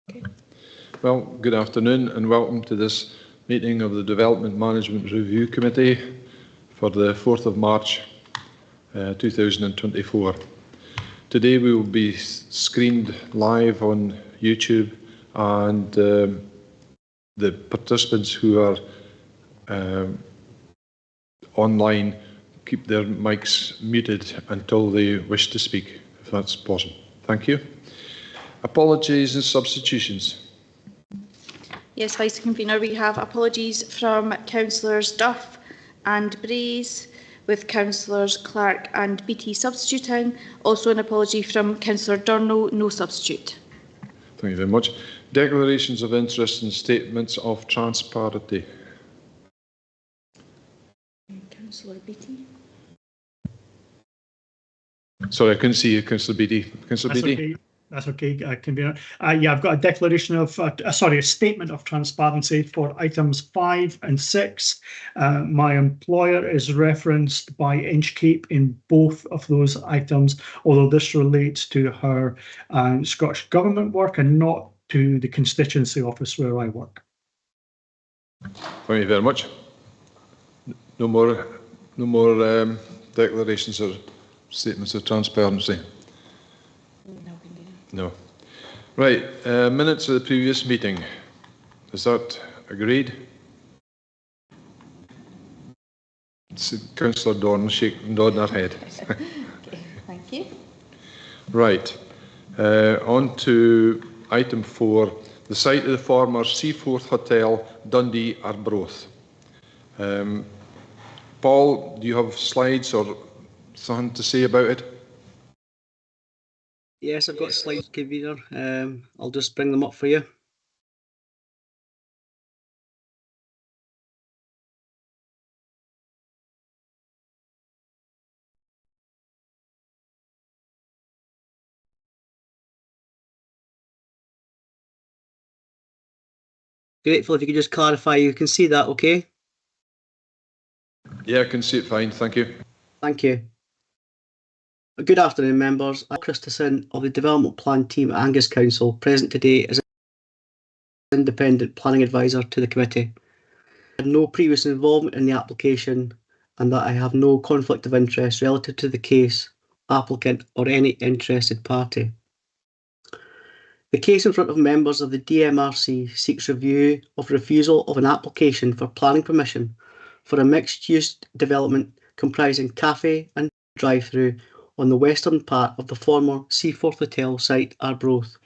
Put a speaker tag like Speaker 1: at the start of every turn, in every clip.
Speaker 1: Okay. Well, good afternoon and welcome to this meeting of the Development Management Review Committee for the 4th of March 2024. Today we will be screened live on YouTube, and the participants who are online keep their mics muted until they wish to speak, if that's possible. Thank you. Apologies and substitutions.
Speaker 2: Yes, Vice Convener, we have apologies from Councillors Duff and Braes, with Councillors Clark and Beattie substituting. Also an apology from Councillor Durno, no substitute.
Speaker 1: Thank you very much. Declarations of interest and statements of transparency.
Speaker 2: Councillor Beattie.
Speaker 1: Sorry, I couldn't see you, Councillor Beattie. Councillor Beattie?
Speaker 3: Okay. That's okay, Convener. Yeah, I've got a declaration of, a statement of transparency for items 5 and 6. My employer is referenced by Inchcape in both of those items, although this relates to her Scottish Government work and not to the constituency office where I work.
Speaker 1: Thank you very much. No more declarations or statements of transparency. No. Right, minutes of the previous meeting. Is that agreed? Councillor Dorn nodding her head.
Speaker 2: Okay, thank you.
Speaker 1: Right, on to item 4, the site of the former Seaforth Hotel, Dundee, Arbroath. Paul, do you have slides or something to say about it?
Speaker 4: Yes, I've got slides, Convener. I'll just bring them up for you. Grateful if you could just clarify, you can see that, okay?
Speaker 1: Yeah, I can see it fine, thank you.
Speaker 4: Thank you. Good afternoon, members. I'm Christensen of the Development Plan team at Angus Council, present today as an independent planning advisor to the committee. I had no previous involvement in the application and that I have no conflict of interest relative to the case, applicant or any interested party. The case in front of members of the Dmrc seeks review of refusal of an application for planning permission for a mixed-use development comprising cafe and drive-through on the western part of the former Seaforth Hotel site, Arbroath.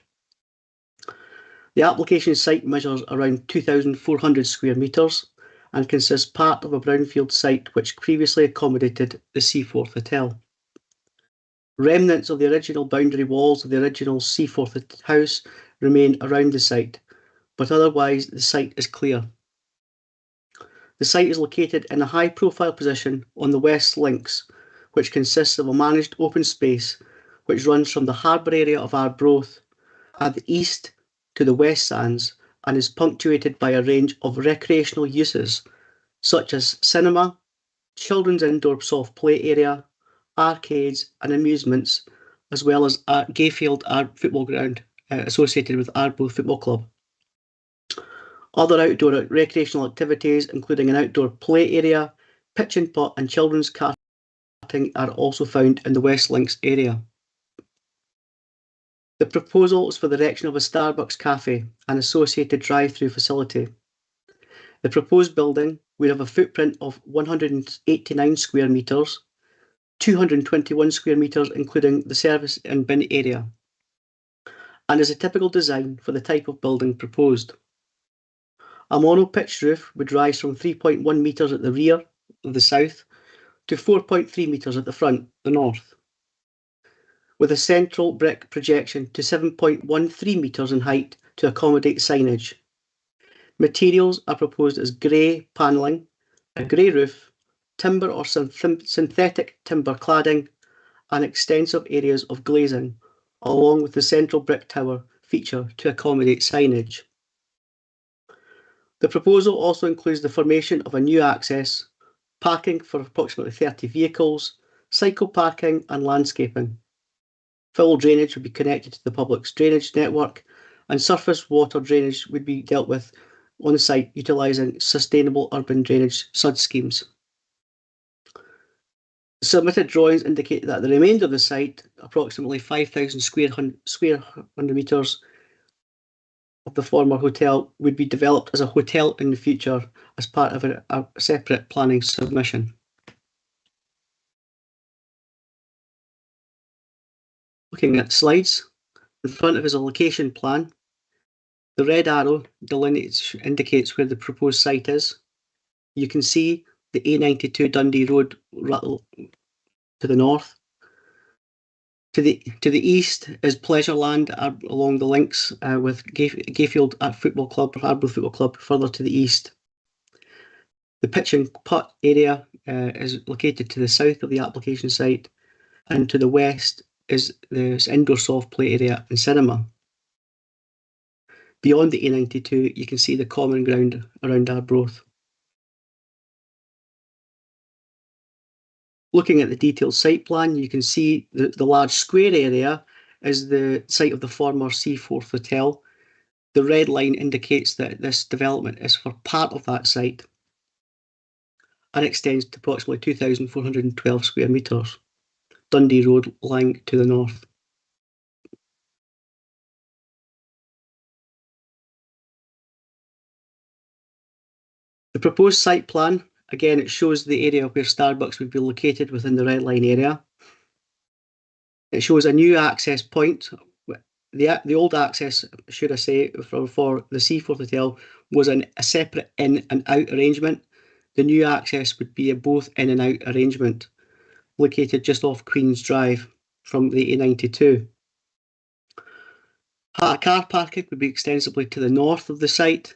Speaker 4: The application site measures around 2,400 square metres and consists part of a brownfield site which previously accommodated the Seaforth Hotel. Remnants of the original boundary walls of the original Seaforth house remain around the site, but otherwise the site is clear. The site is located in a high-profile position on the West Links, which consists of a managed open space which runs from the harbour area of Arbroath at the east to the West Sands and is punctuated by a range of recreational uses such as cinema, children's indoor soft play area, arcades and amusements, as well as Gayfield football ground associated with Arbroath Football Club. Other outdoor recreational activities, including an outdoor play area, pitch and putt and children's karting, are also found in the West Links area. The proposal is for the erection of a Starbucks cafe and associated drive-through facility. The proposed building will have a footprint of 189 square metres, 221 square metres including the service and bin area, and is a typical design for the type of building proposed. A mono-pitched roof would rise from 3.1 metres at the rear of the south to 4.3 metres at the front, the north, with a central brick projection to 7.13 metres in height to accommodate signage. Materials are proposed as grey panelling, a grey roof, timber or synthetic timber cladding, and extensive areas of glazing, along with the central brick tower feature to accommodate signage. The proposal also includes the formation of a new access, parking for approximately 30 vehicles, cycle parking and landscaping. Full drainage will be connected to the public's drainage network, and surface water drainage would be dealt with on the site utilising sustainable urban drainage SUD schemes. Submitted drawings indicate that the remainder of the site, approximately 5,000 square hundred metres of the former hotel, would be developed as a hotel in the future as part of a separate planning submission. Looking at slides, in front of us a location plan. The red arrow indicates where the proposed site is. You can see the A92 Dundee Road to the north. To the east is Pleasureland along the links with Gayfield Football Club, Arbroath Football Club further to the east. The pitch and putt area is located to the south of the application site, and to the west is this indoor soft play area and cinema. Beyond the A92, you can see the common ground around Arbroath. Looking at the detailed site plan, you can see the large square area is the site of the former Seaforth Hotel. The red line indicates that this development is for part of that site and extends to approximately 2,412 square metres. Dundee Road lying to the north. The proposed site plan, again, it shows the area where Starbucks would be located within the red line area. It shows a new access point. The old access, should I say, for the Seaforth Hotel was a separate in and out arrangement. The new access would be a both in and out arrangement, located just off Queen's Drive from the A92. Car parking would be extensively to the north of the site,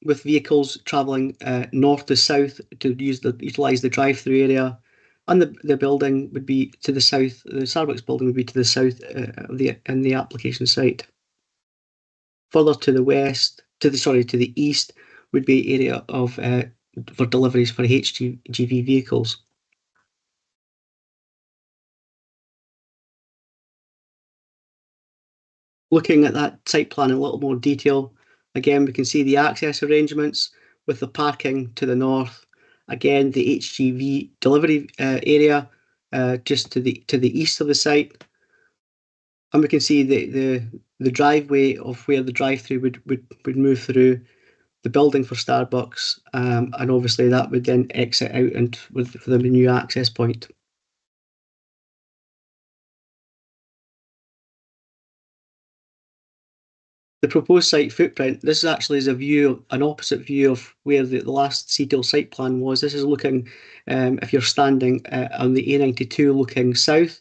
Speaker 4: with vehicles travelling north to south to utilise the drive-through area, and the building would be to the south. The Starbucks building would be to the south of the application site. Further to the west, to the east, would be area of for deliveries for HGV vehicles. Looking at that site plan in a little more detail, again, we can see the access arrangements with the parking to the north. Again, the HGV delivery area just to the east of the site, and we can see the driveway of where the drive-through would move through the building for Starbucks, and obviously that would then exit out and for the new access point. The proposed site footprint, this actually is an opposite view of where the last detailed site plan was. This is looking, if you're standing on the A92 looking south,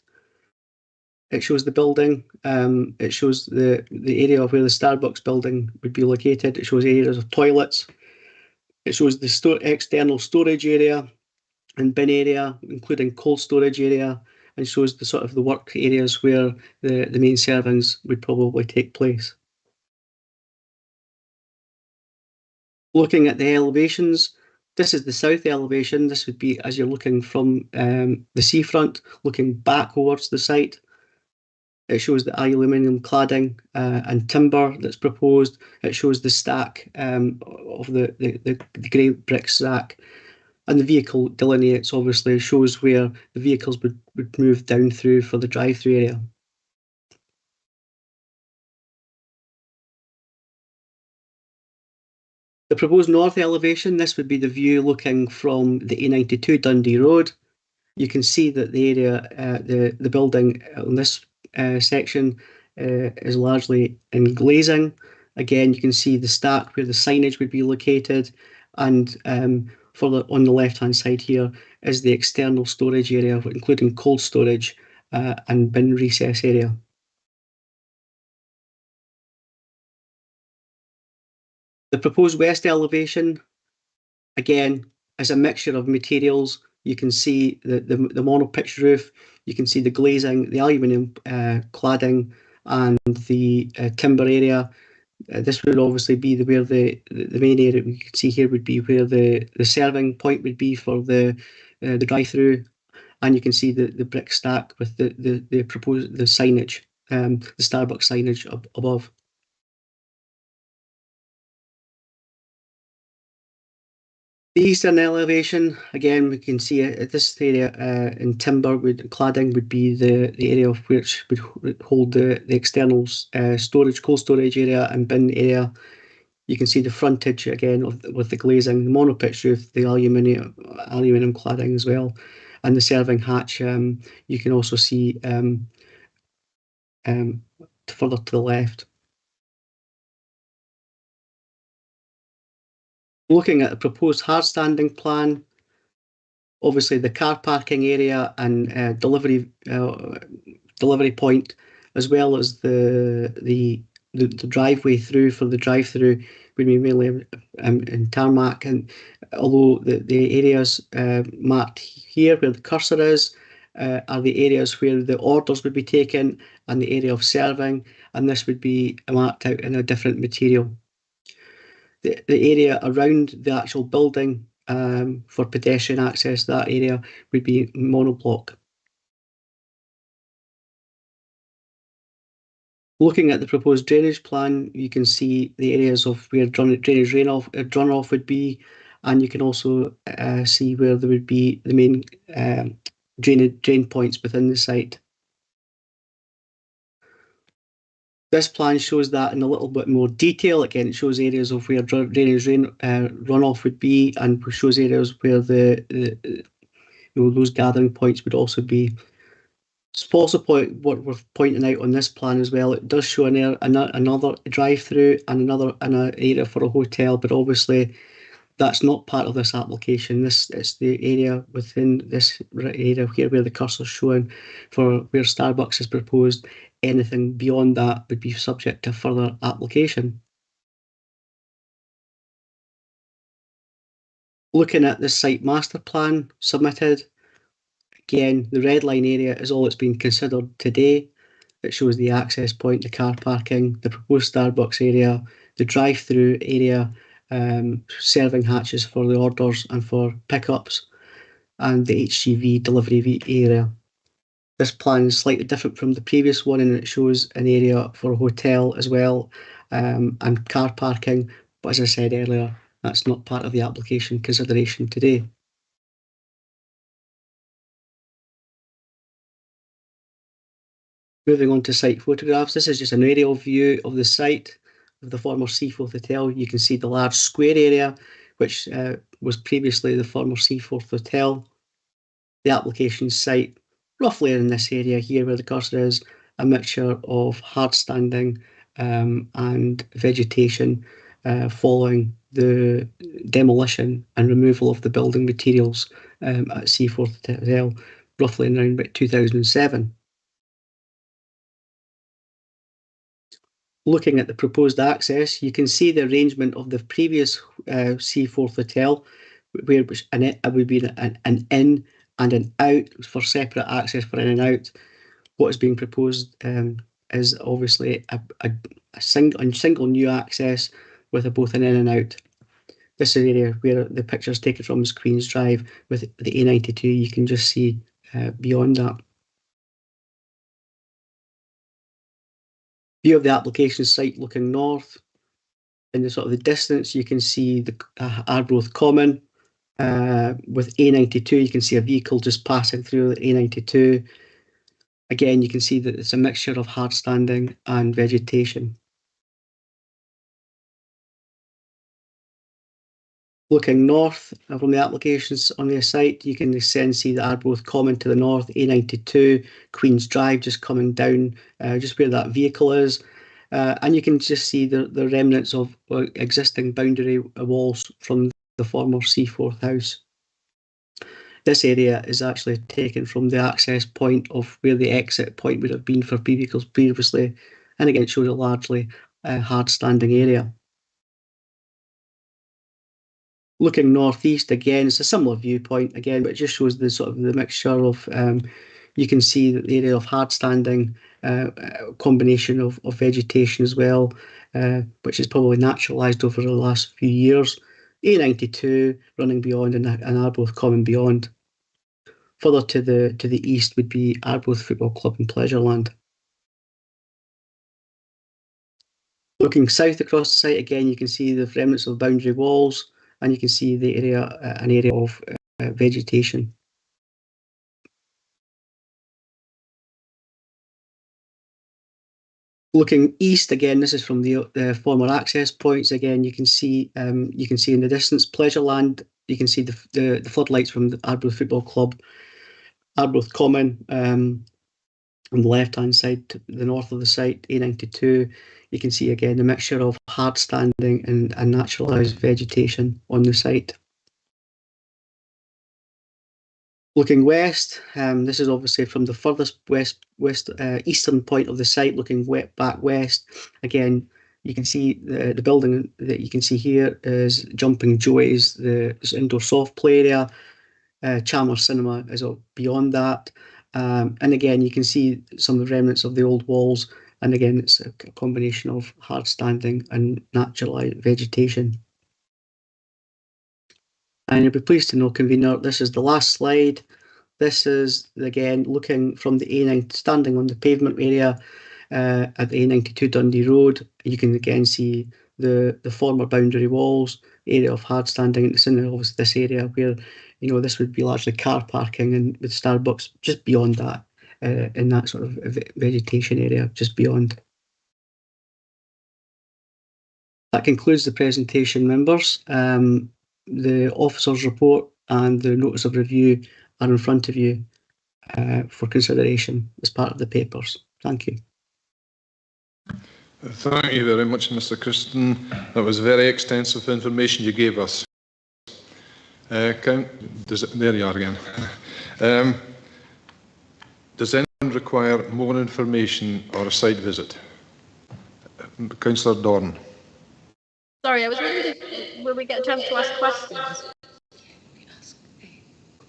Speaker 4: it shows the building, it shows the area of where the Starbucks building would be located, it shows areas of toilets, it shows the external storage area and bin area, including cold storage area, and shows the sort of the work areas where the main servings would probably take place. Looking at the elevations, this is the south elevation. This would be as you're looking from the seafront, looking back towards the site. It shows the aluminium cladding and timber that's proposed. It shows the stack of the grey brick stack. And the vehicle delineates, obviously, shows where the vehicles would move down through for the drive-through area. The proposed north elevation, this would be the view looking from the A92 Dundee Road. You can see that the area, the building on this section is largely in glazing. Again, you can see the stack where the signage would be located, and on the left-hand side here is the external storage area, including cold storage and bin recess area. The proposed west elevation, again, is a mixture of materials. You can see the mono-pitch roof, you can see the glazing, the aluminium cladding, and the timber area. This would obviously be where the main area we can see here would be where the serving point would be for the drive-through, and you can see the brick stack with the signage the Starbucks signage above. The eastern elevation, again, we can see at this area in timber cladding would be the area of which would hold the external storage, cold storage area and bin area. You can see the frontage again with the glazing, the monopitch roof, the aluminium cladding as well, and the serving hatch. You can also see further to the left. Looking at the proposed hard standing plan, obviously the car parking area and delivery point, as well as the driveway through for the drive-through would be mainly in tarmac. And although the areas marked here where the cursor is are the areas where the orders would be taken and the area of serving, and this would be marked out in a different material. The area around the actual building for pedestrian access, that area would be monoblock. Looking at the proposed drainage plan, you can see the areas of where drainage runoff would be, and you can also see where there would be the main drain points within the site. This plan shows that in a little bit more detail. Again, it shows areas of where drainage runoff would be, and shows areas where those gathering points would also be. It's also what we're pointing out on this plan as well. It does show another drive-through and an area for a hotel, but obviously that's not part of this application. It's the area within this area here where the cursor is showing for where Starbucks is proposed. Anything beyond that would be subject to further application. Looking at the site master plan submitted, again, the red line area is all that's been considered today. It shows the access point, the car parking, the proposed Starbucks area, the drive-through area, serving hatches for the orders and for pickups, and the HGV delivery area. This plan is slightly different from the previous one, and it shows an area for a hotel as well, and car parking. But as I said earlier, that's not part of the application consideration today. Moving on to site photographs, this is just an aerial view of the site of the former Seaforth Hotel. You can see the large square area, which was previously the former Seaforth Hotel. The application site, roughly in this area here where the cursor is, a mixture of hard standing and vegetation following the demolition and removal of the building materials at Seaforth Hotel, roughly around about 2007. Looking at the proposed access, you can see the arrangement of the previous Seaforth Hotel, where it would be an in and an out for separate access for in and out. What is being proposed is obviously a single new access with both an in and out. This area where the picture is taken from is Queen's Drive with the A92. You can just see beyond that. View of the application site looking north. In the sort of the distance, you can see the Arbroath Common. With A92, you can see a vehicle just passing through the A92. Again, you can see that it's a mixture of hard standing and vegetation. Looking north from the applications on the site, you can then see the Arbroath Common to the north, A92, Queen's Drive just coming down, just where that vehicle is. And you can just see the remnants of existing boundary walls from the former Seaforth House. This area is actually taken from the access point of where the exit point would have been for vehicles previously, and again it shows a largely hard standing area. Looking northeast again, it's a similar viewpoint again, but it just shows the sort of the mixture of you can see that the area of hard standing, combination of vegetation as well, which is probably naturalised over the last few years. A92 running beyond and Arbroath Common beyond. Further to the east would be Arbroath Football Club and Pleasureland. Looking south across the site again, you can see the remnants of boundary walls, and you can see the area, an area of vegetation. Looking east again, this is from the former access points. Again, you can see in the distance Pleasureland. You can see the floodlights from the Arbroath Football Club, Arbroath Common. On the left-hand side, to the north of the site, A92, you can see again the mixture of hard standing and naturalised vegetation on the site. Looking west, this is obviously from the furthest eastern point of the site, looking back west. Again, you can see the building that you can see here is Jumping Joey's, the indoor soft play area. Chalmers Cinema is beyond that. And again, you can see some of the remnants of the old walls. And again, it's a combination of hard standing and naturalised vegetation. And you'll be pleased to know, Convener, this is the last slide. This is, again, looking from the A9, standing on the pavement area at the A92 Dundee Road. You can again see the former boundary walls, area of hard standing. And it's in obviously this area where, you know, this would be largely car parking, and with Starbucks just beyond that, in that sort of vegetation area just beyond. That concludes the presentation, members. The officer's report and the notice of review are in front of you for consideration as part of the papers. Thank you.
Speaker 1: Thank you very much, Mr. Christensen. That was very extensive information you gave us. There you are again. Does anyone require more information or a site visit? Councillor Dorn.
Speaker 5: Sorry, I was wondering, will we get a chance to ask questions?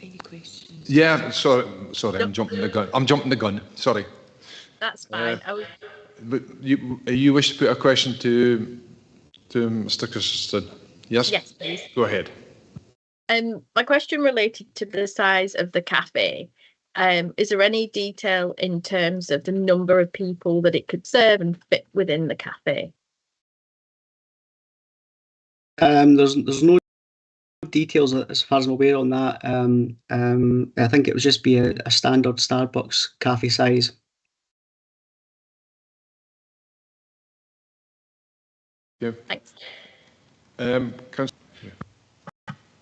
Speaker 6: Any questions?
Speaker 1: Yeah, sorry, I'm jumping the gun. Sorry.
Speaker 5: That's fine.
Speaker 1: But you wish to put a question to Mr. Christensen? Yes.
Speaker 5: Yes, please.
Speaker 1: Go ahead.
Speaker 5: My question related to the size of the cafe. Is there any detail in terms of the number of people that it could serve and fit within the cafe?
Speaker 4: There's no details as far as I'm aware on that. I think it would just be a standard Starbucks cafe size.
Speaker 1: Yeah.
Speaker 5: Thanks.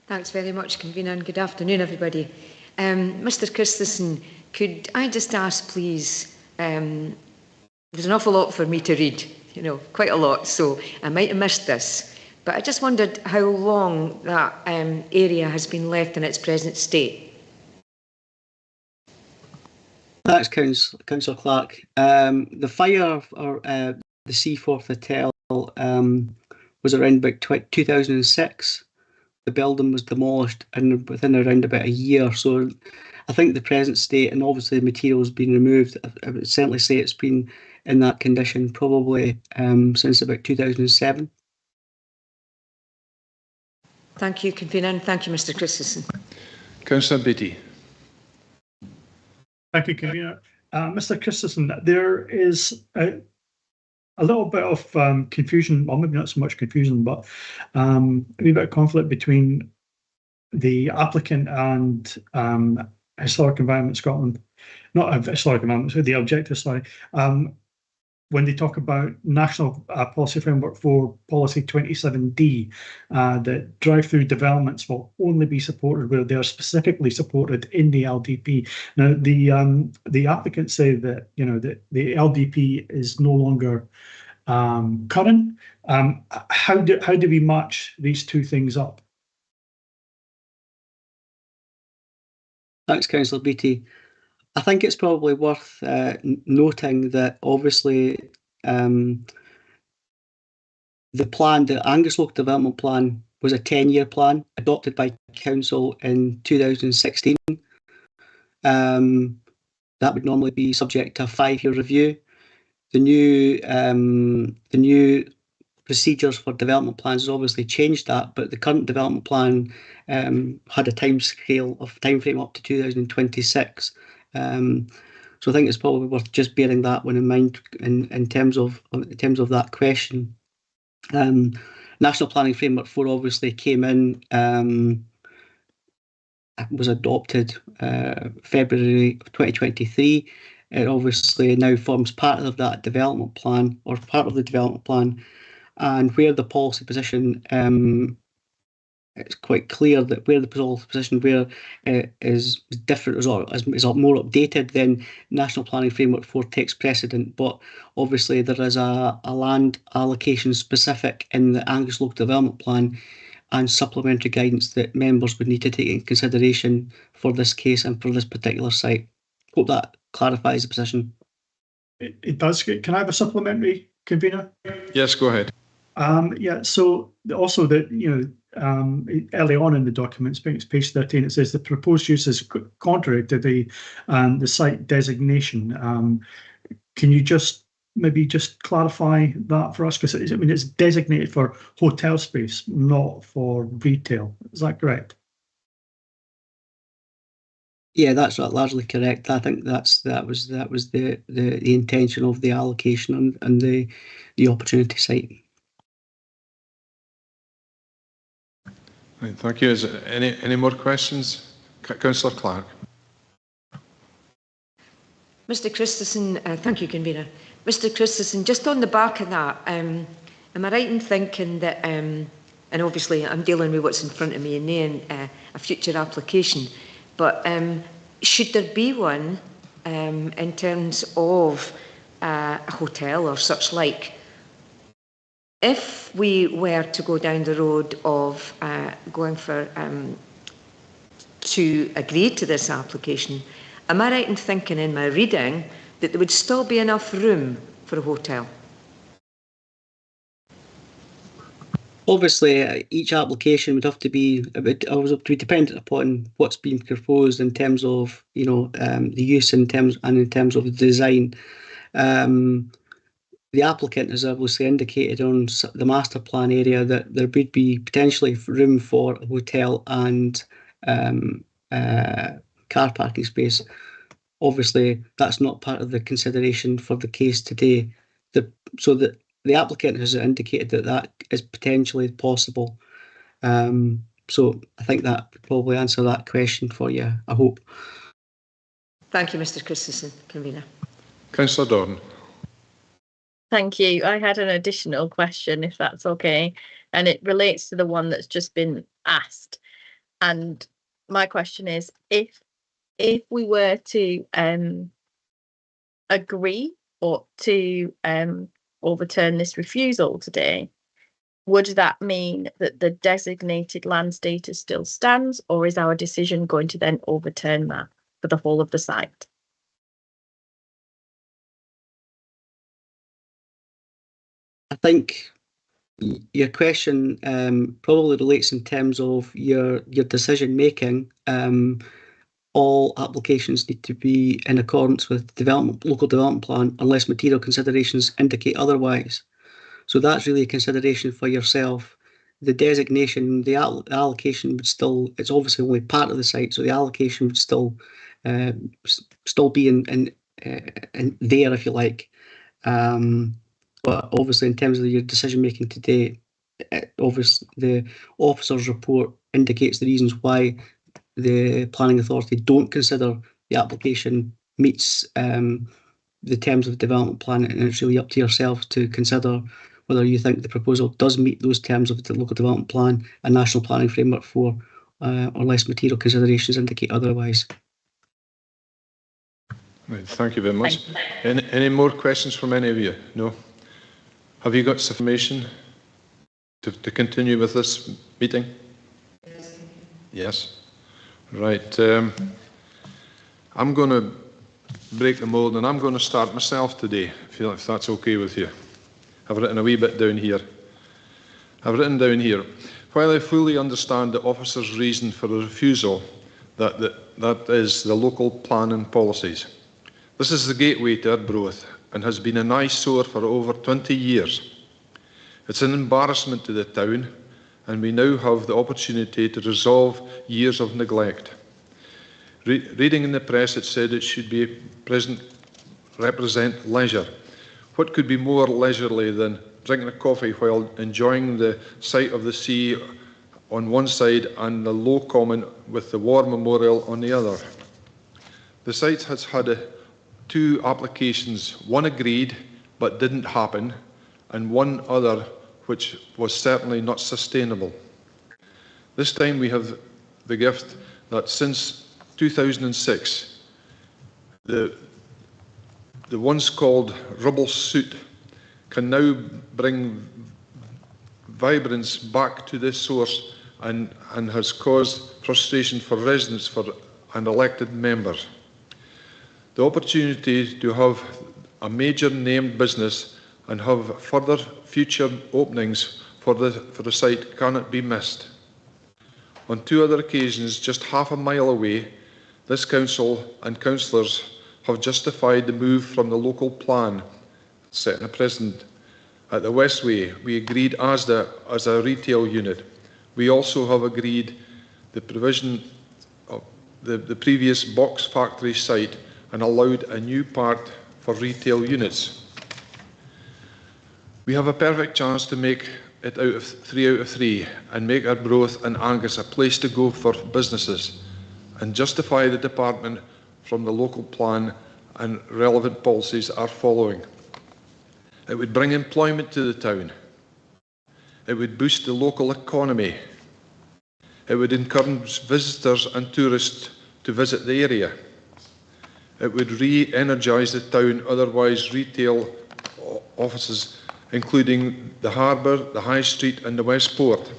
Speaker 6: Thanks very much, Convener, and good afternoon, everybody. Mr. Christensen, could I just ask, please, there's an awful lot for me to read, you know, quite a lot, so I might have missed this, but I just wondered how long that area has been left in its present state.
Speaker 4: That's Councillor Clark. The fire or the Seaforth Hotel was around about 2006. The building was demolished and within around about a year. So I think the present state, and obviously the material has been removed, I would certainly say it's been in that condition probably since about 2007.
Speaker 6: Thank you, Convener, and thank you, Mr. Christensen.
Speaker 1: Councillor Beattie.
Speaker 3: Thank you, Convener. Mr. Christensen, there is a little bit of confusion, well, maybe not so much confusion, but a wee bit of conflict between the applicant and Historic Environment Scotland, not Historic Environment, the objective, sorry, when they talk about National Policy Framework for Policy 27D, that drive-through developments will only be supported where they are specifically supported in the LDP. Now, the applicants say that, you know, that the LDP is no longer current. How do we match these two things up?
Speaker 4: Thanks, Councillor Beattie. I think it's probably worth noting that obviously the Angus Local Development Plan was a 10-year plan adopted by Council in 2016. That would normally be subject to a 5-year review. The new procedures for development plans has obviously changed that, but the current development plan had a time frame up to 2026. So I think it's probably worth just bearing that one in mind in terms of that question. National Planning Framework 4 obviously came in, was adopted February of 2023. It obviously now forms part of that development plan, or part of the development plan, and where the policy position, it's quite clear that where the policy position is different, is more updated, then National Planning Framework 4 takes precedent. But obviously there is a land allocation specific in the Angus Local Development Plan and supplementary guidance that members would need to take in consideration for this case and for this particular site. Hope that clarifies the position.
Speaker 3: It does. Can I have a supplementary, convener?
Speaker 1: Yes, go ahead.
Speaker 3: Yeah, so also that, early on in the document, it's page 13, it says the proposed use is contrary to the site designation. Can you maybe just clarify that for us? Because it's designated for hotel space, not for retail. Is that correct?
Speaker 4: Yeah, that's largely correct. I think that was the intention of the allocation and the opportunity site.
Speaker 1: Right, thank you. Is there any more questions? Councillor Clark.
Speaker 6: Mr. Christensen, thank you, convener. Mr. Christensen, just on the back of that, am I right in thinking that, and obviously I'm dealing with what's in front of me and then a future application, but should there be one in terms of a hotel or such like, if we were to go down the road of going for to agree to this application, am I right in thinking in my reading that there would still be enough room for a hotel?
Speaker 4: Obviously, each application would have to be dependent upon what's being proposed in terms of the use in terms of the design. The applicant has obviously indicated on the master plan area that there would be potentially room for a hotel and car parking space. Obviously, that's not part of the consideration for the case today. So the applicant has indicated that is potentially possible. So I think that would probably answer that question for you, I hope.
Speaker 6: Thank you, Mr. Christensen, convener.
Speaker 1: Councillor Dorn.
Speaker 5: Thank you. I had an additional question, if that's okay, and it relates to the one that's just been asked. And my question is, if we were to agree or to overturn this refusal today, would that mean that the designated land status still stands, or is our decision going to then overturn that for the whole of the site?
Speaker 4: I think your question probably relates in terms of your decision making. All applications need to be in accordance with local development plan unless material considerations indicate otherwise. So that's really a consideration for yourself. The designation, the allocation would still, it's obviously only part of the site, so the allocation would still be in there, if you like. But obviously, in terms of your decision making today, obviously the officer's report indicates the reasons why the planning authority don't consider the application meets the terms of the development plan, and it's really up to yourself to consider whether you think the proposal does meet those terms of the local development plan and National Planning Framework 4, unless material considerations indicate otherwise.
Speaker 1: Right, thank you very much. Any more questions from any of you? No? Have you got information to continue with this meeting? Yes. Right. I'm going to break the mould and I'm going to start myself today, if that's okay with you. I've written a wee bit down here. I've written down here, while I fully understand the officer's reason for the refusal, that is the local planning policies. This is the gateway to Arbroath and has been an eyesore for over 20 years. It's an embarrassment to the town, and we now have the opportunity to resolve years of neglect. Reading in the press, it said it should be represent leisure. What could be more leisurely than drinking a coffee while enjoying the sight of the sea on one side and the low common with the War Memorial on the other? The site has had 2 applications, one agreed but didn't happen, and one other which was certainly not sustainable. This time we have the gift that since 2006, the once called rubble soot can now bring vibrance back to this source and has caused frustration for residents and elected members. The opportunity to have a major named business and have further future openings for the site cannot be missed. On 2 other occasions, just half a mile away, this council and councillors have justified the move from the local plan, setting a precedent. At the Westway, we agreed ASDA as a retail unit. We also have agreed the provision of the previous box factory site and allowed a new part for retail units. We have a perfect chance to make it 3 out of 3 and make Arbroath and Angus a place to go for businesses and justify the department from the local plan and relevant policies are following. It would bring employment to the town. It would boost the local economy. It would encourage visitors and tourists to visit the area. It would re-energise the town, otherwise retail offices, including the harbour, the High Street and the West Port.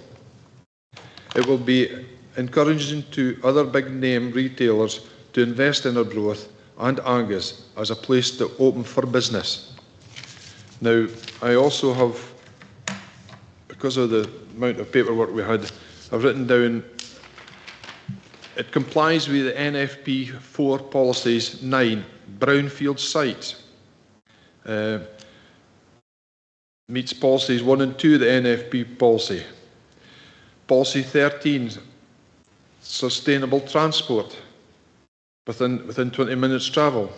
Speaker 1: It will be encouraging to other big name retailers to invest in Arbroath and Angus as a place to open for business. Now, I also have, because of the amount of paperwork we had, I've written down, it complies with the NFP 4 policies 9, brownfield sites. Meets policies 1 and 2 of the NFP policy. Policy 13, sustainable transport within 20 minutes travel.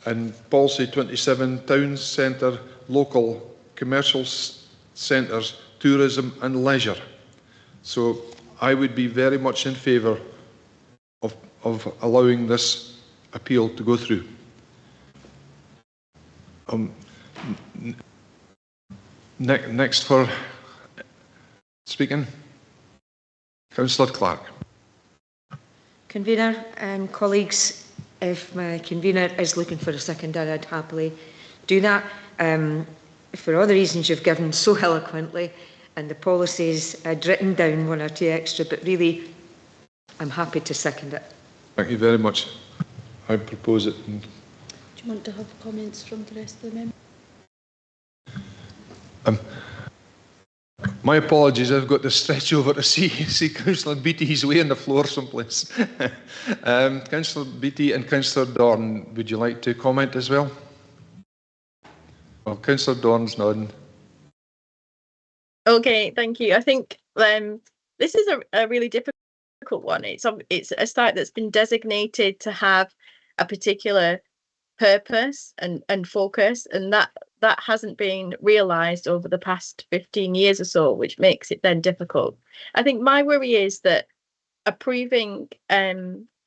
Speaker 1: And policy 27, town centre, local commercial centres, tourism and leisure. So I would be very much in favour of allowing this appeal to go through. Next for speaking, Councillor Clark.
Speaker 6: Convener and colleagues, if my convener is looking for a seconder, I'd happily do that. For all the reasons you've given so eloquently, and the policies, I'd written down 1 or 2 extra, but really, I'm happy to second it.
Speaker 1: Thank you very much. I propose it.
Speaker 2: Do you want to have comments from the rest of the members?
Speaker 1: My apologies, I've got to stretch over to see Councillor Beattie's way on the floor someplace. Councillor Beattie and Councillor Dorn, would you like to comment as well? Well, Councillor Dorn's nodding.
Speaker 5: Okay, thank you. I think this is a really difficult one. It's a site that's been designated to have a particular purpose and focus, and that hasn't been realised over the past 15 years or so, which makes it then difficult. I think my worry is that approving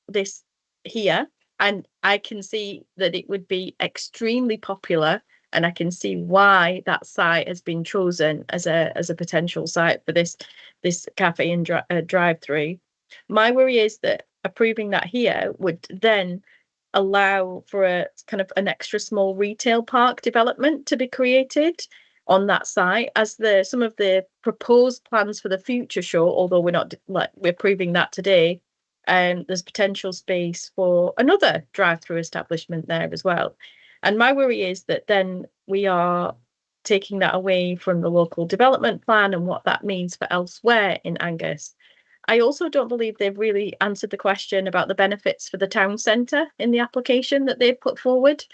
Speaker 5: this here, and I can see that it would be extremely popular, and I can see why that site has been chosen as a potential site for this cafe and drive-through. My worry is that approving that here would then allow for a kind of an extra small retail park development to be created on that site, as some of the proposed plans for the future show, although we're approving that today, there's potential space for another drive-through establishment there as well. And my worry is that then we are taking that away from the local development plan and what that means for elsewhere in Angus. I also don't believe they've really answered the question about the benefits for the town centre in the application that they've put forward.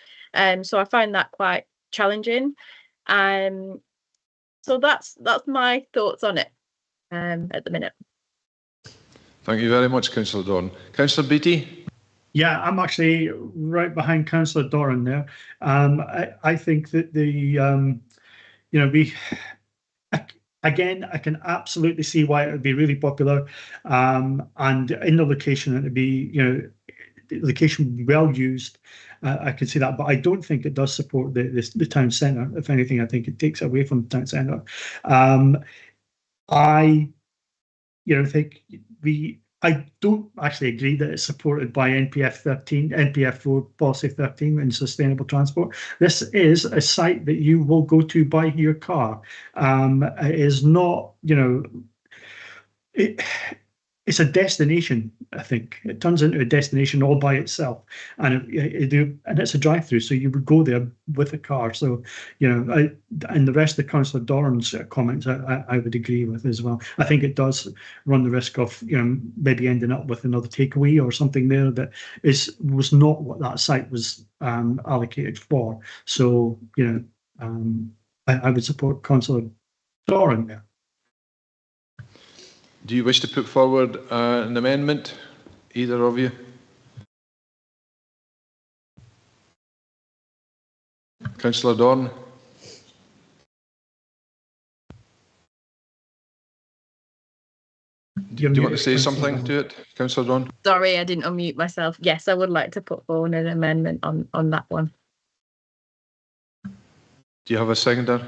Speaker 5: So I find that quite challenging. So that's my thoughts on it at the minute.
Speaker 1: Thank you very much, Councillor Dorn. Councillor Beattie?
Speaker 3: Yeah, I'm actually right behind Councillor Doran there. I think that again, I can absolutely see why it would be really popular, and in the location, it would be, the location would be well used. I can see that, but I don't think it does support the town centre. If anything, I think it takes away from the town centre. I don't actually agree that it's supported by NPF 4 policy 13 in sustainable transport. This is a site that you will go to by your car. It is not, it's a destination. I think it turns into a destination all by itself, and it's a drive-through, so you would go there with a car. So and the rest of Councillor Doran's comments I would agree with as well. I think it does run the risk of maybe ending up with another takeaway or something there that was not what that site was allocated for. So I would support Councillor Doran there.
Speaker 1: Do you wish to put forward an amendment, either of you? Councillor Dorn? Do you want to say something to it, Councillor Dorn?
Speaker 5: Sorry, I didn't unmute myself. Yes, I would like to put forward an amendment on that one.
Speaker 1: Do you have a seconder?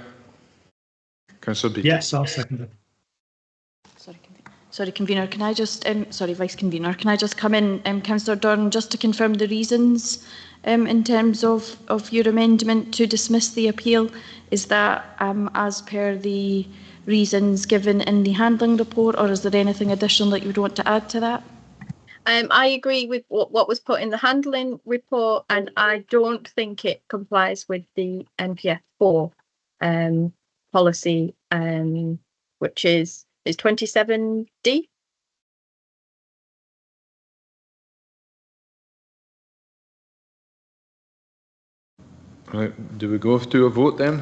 Speaker 1: Councillor Beattie?
Speaker 3: Yes, I'll second it.
Speaker 2: Sorry, Convener, can I just, sorry, Vice Convener, can I just come in, Councillor Dorn, just to confirm the reasons in terms of your amendment to dismiss the appeal? Is that as per the reasons given in the handling report, or is there anything additional that you would want to add to that?
Speaker 5: I agree with what was put in the handling report, and I don't think it complies with the NPF 4 policy, which is 27D.
Speaker 1: Right, do we go to a vote then?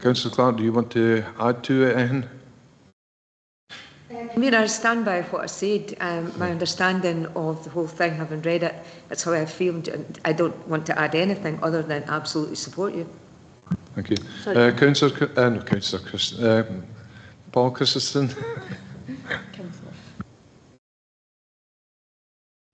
Speaker 1: Councillor Clark, do you want to add to it, Ian?
Speaker 6: I mean, I stand by what I said. My understanding of the whole thing, having read it, that's how I feel. I don't want to add anything other than absolutely support you.
Speaker 1: Thank you. Paul Christensen.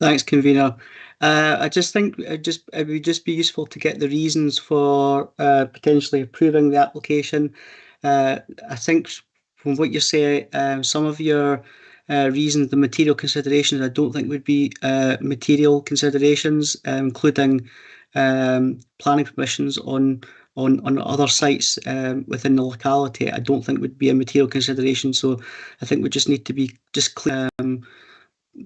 Speaker 4: Thanks, Convener. I just think it would just be useful to get the reasons for potentially approving the application. I think from what you say, some of your reasons, the material considerations, I don't think would be material considerations, including planning permissions on other sites within the locality. I don't think would be a material consideration. So I think we just need to be just clear,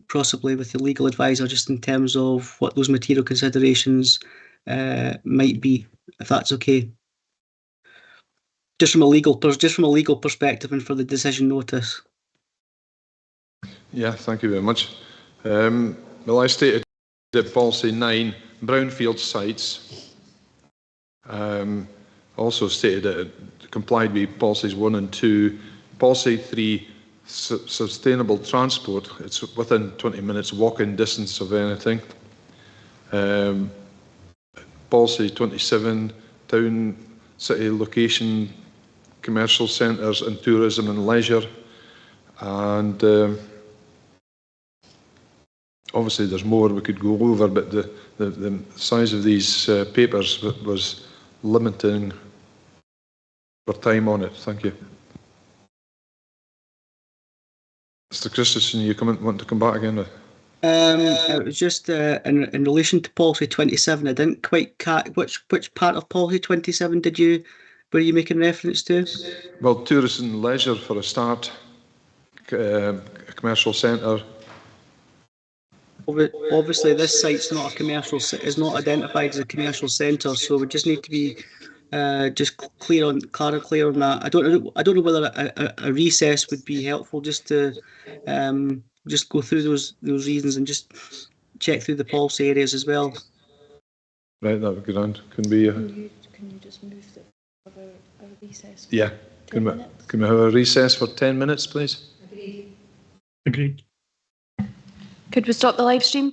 Speaker 4: possibly with the legal advisor, just in terms of what those material considerations might be, if that's okay. Just from a legal perspective and for the decision notice.
Speaker 1: Yeah, thank you very much. Well, I stated that policy 9, brownfield sites, also stated that it complied with policies 1 and 2. Policy 3, sustainable transport, it's within 20 minutes walking distance of anything. Policy 27, town city location, commercial centres and tourism and leisure. And obviously there's more we could go over, but the size of these papers was limiting for time on it. Thank you. Mr. Christensen, you want to come back again?
Speaker 4: It was just in relation to policy 27. I didn't quite catch which part of policy 27 were you making reference to?
Speaker 1: Well, tourism and leisure for a start, a commercial centre.
Speaker 4: Obviously, this site's not a commercial. Is not identified as a commercial centre, so we just need to be just clear on that. I don't know whether a recess would be helpful, just to just go through those reasons and just check through the policy areas as well.
Speaker 1: Right, that would be grand. Can we?
Speaker 2: Can you just move a recess?
Speaker 1: Yeah. Can we have a recess for 10 minutes, please?
Speaker 3: Agreed.
Speaker 2: Could we stop the live stream?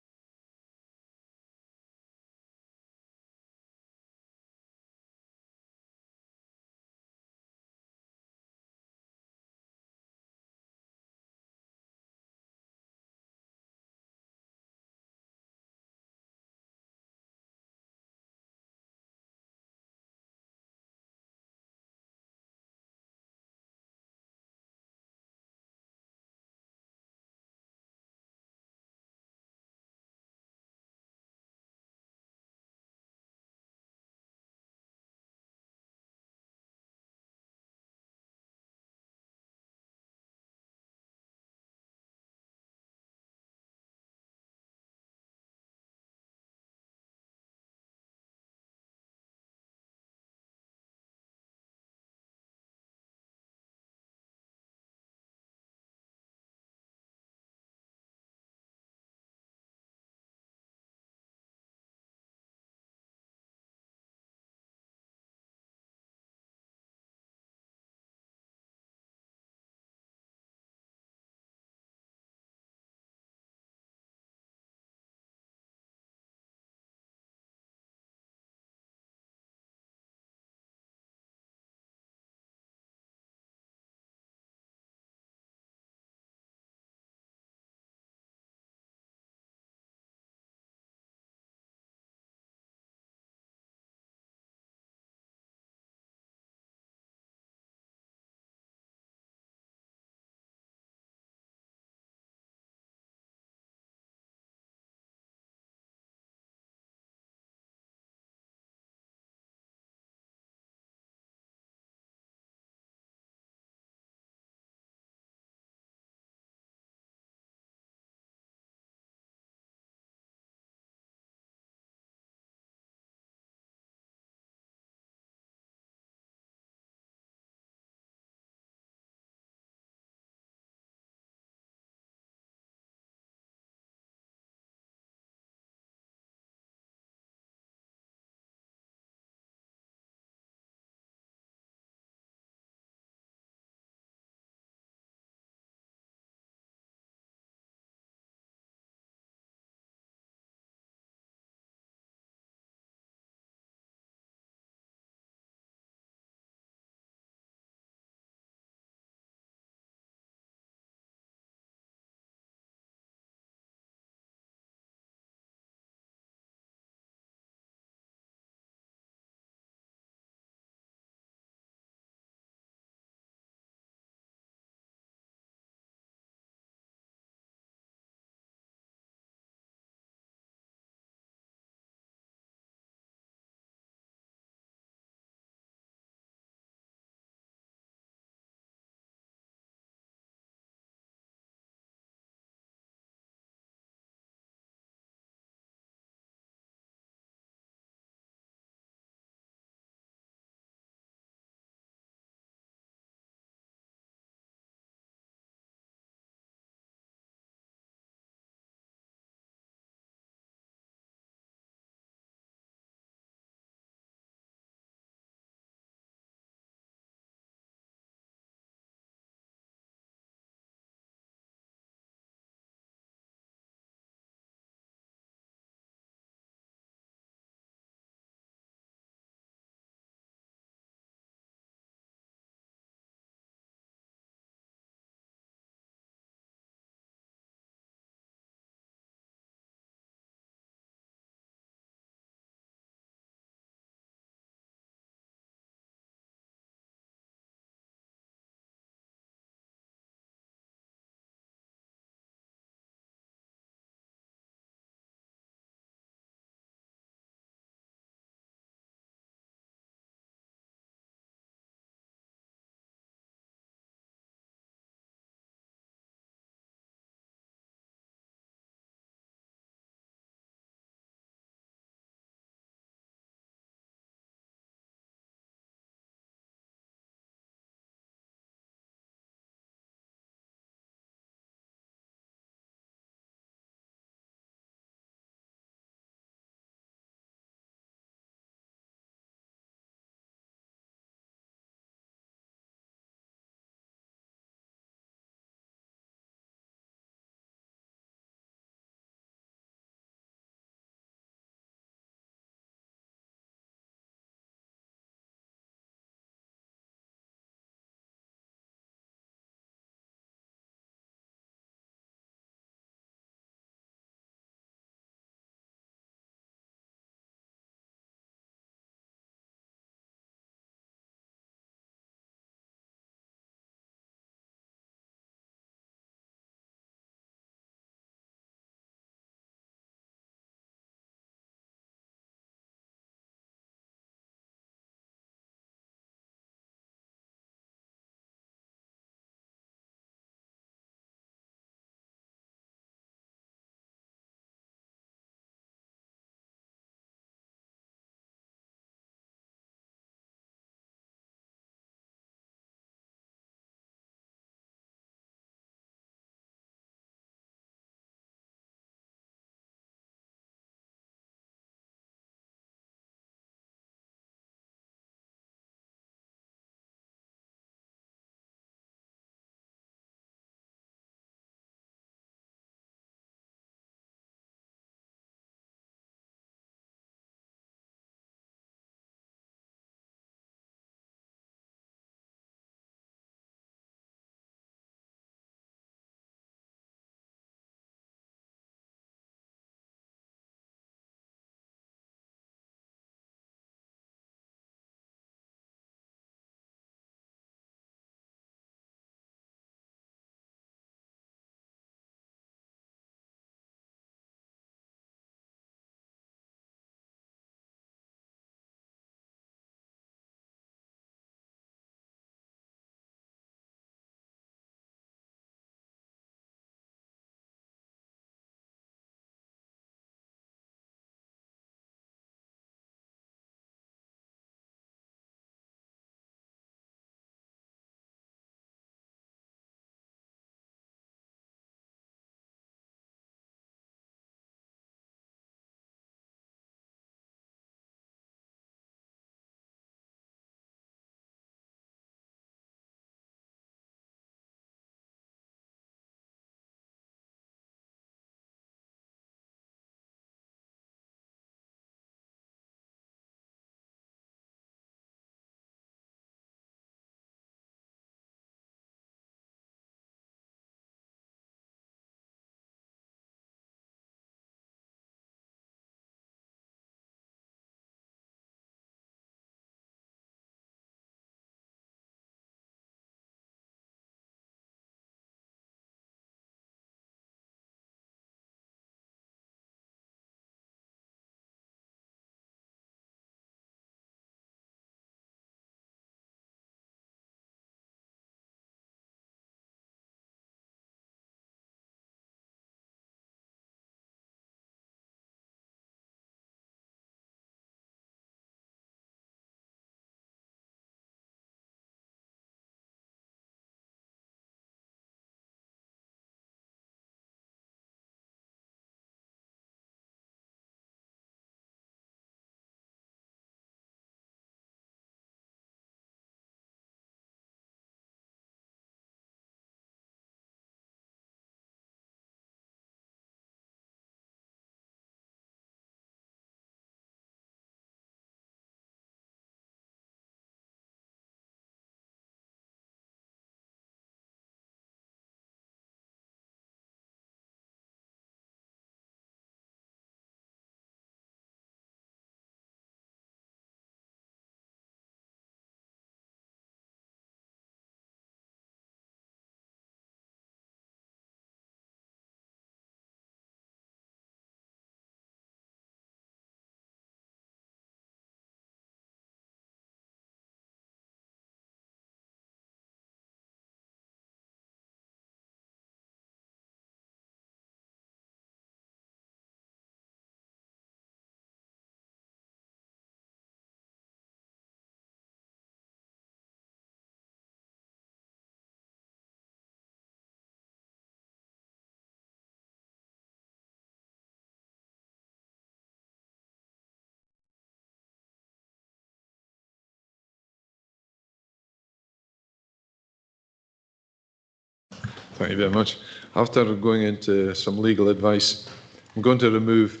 Speaker 1: Thank you very much. After going into some legal advice, I'm going to remove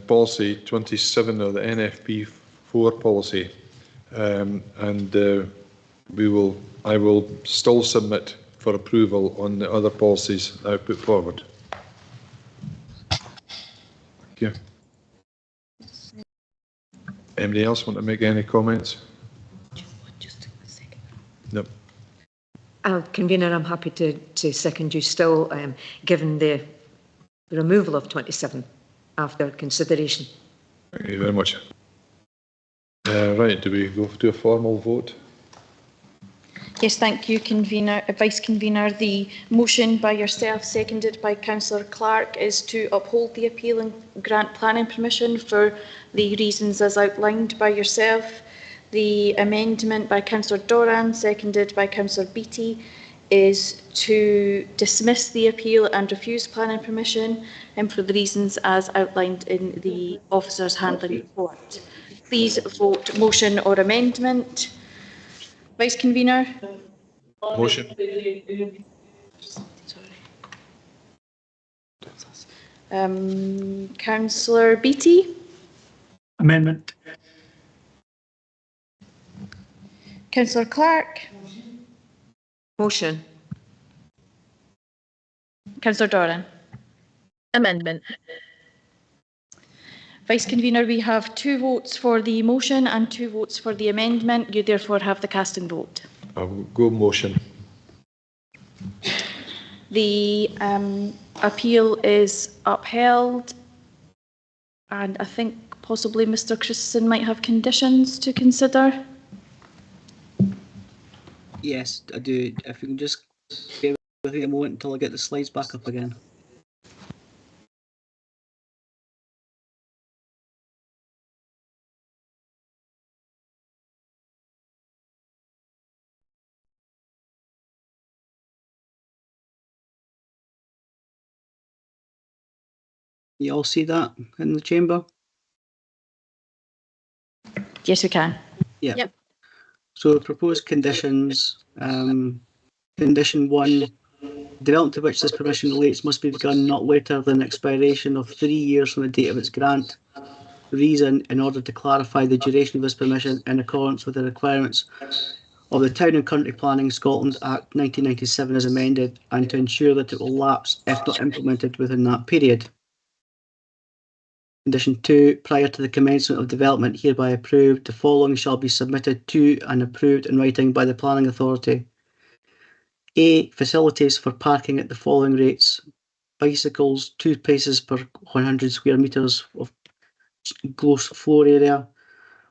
Speaker 1: policy 27 of the NFP4 policy, and I will still submit for approval on the other policies that I put forward. Thank you. Anybody else want to make any comments? No.
Speaker 6: Convener, I'm happy to second you still, given the removal of 27 after consideration.
Speaker 1: Thank you very much. Right, do we go to a formal vote?
Speaker 2: Yes, thank you, Convener, Vice Convener. The motion by yourself, seconded by Councillor Clark, is to uphold the appeal and grant planning permission for the reasons as outlined by yourself. The amendment by Councillor Doran, seconded by Councillor Beattie, is to dismiss the appeal and refuse planning permission, and for the reasons as outlined in the officer's handling report. Please vote motion or amendment. Vice Convener.
Speaker 1: Motion.
Speaker 2: Councillor Beattie.
Speaker 3: Amendment.
Speaker 2: Councillor Clark.
Speaker 6: Motion.
Speaker 2: Councillor Doran.
Speaker 5: Amendment.
Speaker 2: Vice Convener, we have 2 votes for the motion and 2 votes for the amendment. You therefore have the casting vote.
Speaker 1: I will go motion.
Speaker 2: The appeal is upheld, and I think possibly Mr. Christensen might have conditions to consider.
Speaker 4: Yes, I do. If you can just bear with me a moment until I get the slides back up again. You all see that in the chamber?
Speaker 2: Yes, we can.
Speaker 4: Yeah.
Speaker 5: Yep.
Speaker 4: So the proposed conditions, condition 1, development to which this permission relates must be begun not later than expiration of 3 years from the date of its grant. Reason, in order to clarify the duration of this permission in accordance with the requirements of the Town and Country Planning Scotland Act 1997 as amended, and to ensure that it will lapse if not implemented within that period. Condition 2, prior to the commencement of development hereby approved, the following shall be submitted to and approved in writing by the Planning Authority. A. Facilities for parking at the following rates: bicycles 2 places per 100 square metres of gross floor area,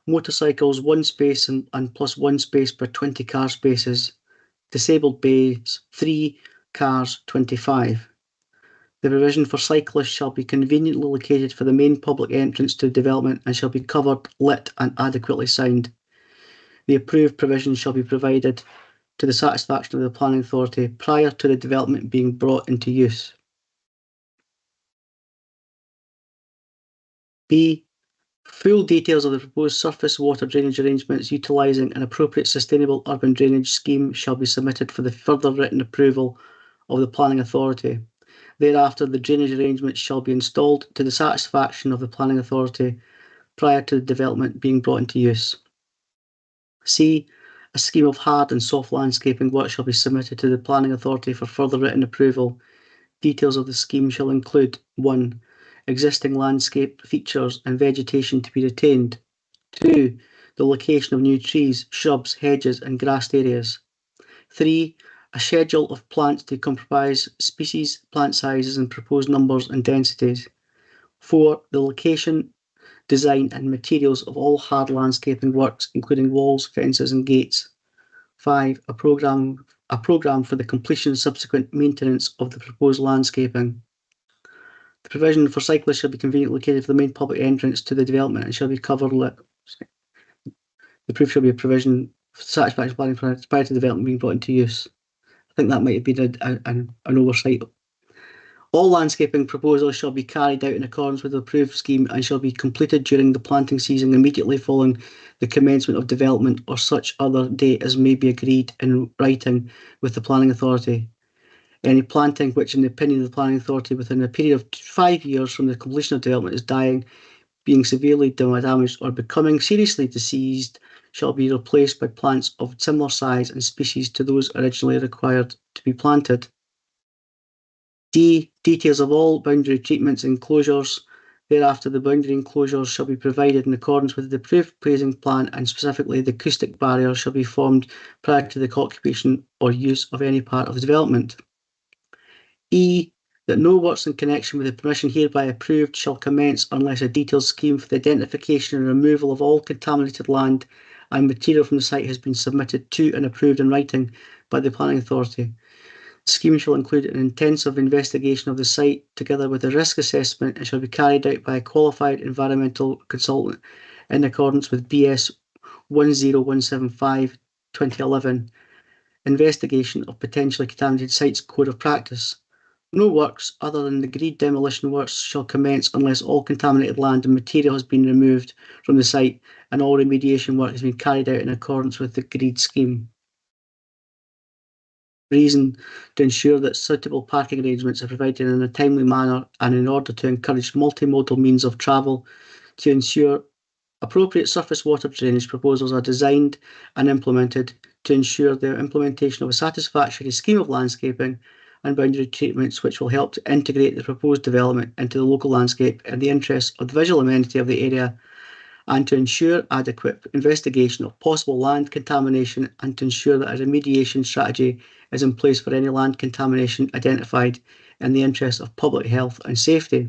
Speaker 4: motorcycles 1 space and plus 1 space per 20 car spaces, disabled bays 3, cars 25. The provision for cyclists shall be conveniently located for the main public entrance to the development and shall be covered, lit and adequately signed. The approved provision shall be provided to the satisfaction of the Planning Authority prior to the development being brought into use. B. Full details of the proposed surface water drainage arrangements utilising an appropriate sustainable urban drainage scheme shall be submitted for the further written approval of the Planning Authority. Thereafter, the drainage arrangements shall be installed to the satisfaction of the Planning Authority prior to the development being brought into use. C. A scheme of hard and soft landscaping work shall be submitted to the Planning Authority for further written approval. Details of the scheme shall include 1. Existing landscape features and vegetation to be retained. 2. The location of new trees, shrubs, hedges and grassed areas. 3. A schedule of plants to comprise species, plant sizes and proposed numbers and densities. 4. The location, design and materials of all hard landscaping works, including walls, fences and gates. 5. A programme for the completion and subsequent maintenance of the proposed landscaping. The provision for cyclists shall be conveniently located for the main public entrance to the development and shall be covered lit. The proof shall be a provision for satisfaction planning prior to development being brought into use. I think that might have been an oversight. All landscaping proposals shall be carried out in accordance with the approved scheme and shall be completed during the planting season immediately following the commencement of development or such other date as may be agreed in writing with the Planning Authority. Any planting which, in the opinion of the Planning Authority, within a period of 5 years from the completion of development is dying, being severely damaged or becoming seriously diseased, shall be replaced by plants of similar size and species to those originally required to be planted. D. Details of all boundary treatments and enclosures. Thereafter, the boundary enclosures shall be provided in accordance with the approved grazing plan, and specifically the acoustic barrier shall be formed prior to the occupation or use of any part of the development. E. That no works in connection with the permission hereby approved shall commence unless a detailed scheme for the identification and removal of all contaminated land and material from the site has been submitted to and approved in writing by the Planning Authority. The scheme shall include an intensive investigation of the site together with a risk assessment and shall be carried out by a qualified environmental consultant in accordance with BS 10175/2011, Investigation of Potentially Contaminated Sites Code of Practice. No works other than the agreed demolition works shall commence unless all contaminated land and material has been removed from the site and all remediation work has been carried out in accordance with the agreed scheme. Reason: to ensure that suitable parking arrangements are provided in a timely manner and in order to encourage multimodal means of travel, to ensure appropriate surface water drainage proposals are designed and implemented, to ensure the implementation of a satisfactory scheme of landscaping and boundary treatments which will help to integrate the proposed development into the local landscape in the interests of the visual amenity of the area, and to ensure adequate investigation of possible land contamination and to ensure that a remediation strategy is in place for any land contamination identified in the interest of public health and safety.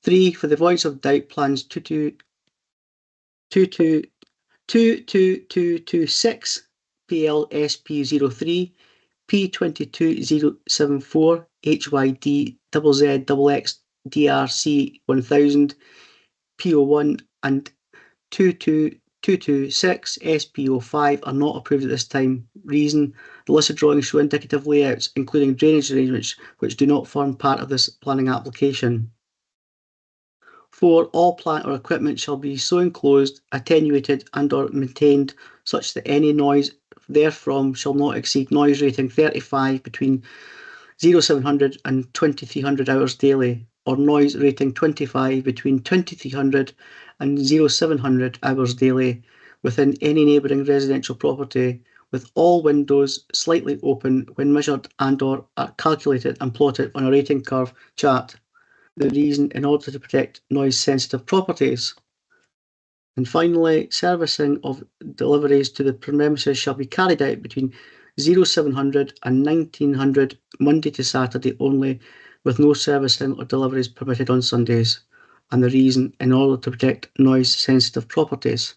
Speaker 4: 3. For the avoidance of doubt, plans 22226 PLSP03 P22074 HYD ZZXX Dmrc 1000 PO1 and 22226 SPO5 are not approved at this time. Reason: the listed drawings show indicative layouts, including drainage arrangements, which do not form part of this planning application. 4. All plant or equipment shall be so enclosed, attenuated and or maintained such that any noise therefrom shall not exceed noise rating 35 between 0700 and 2300 hours daily, or noise rating 25 between 2300 and 0700 hours daily within any neighbouring residential property, with all windows slightly open when measured and or are calculated and plotted on a rating curve chart. The reason: in order to protect noise sensitive properties. And finally, servicing of deliveries to the premises shall be carried out between 0700 and 1900 Monday to Saturday only, with no servicing or deliveries permitted on Sundays. And the reason: in order to protect noise sensitive properties.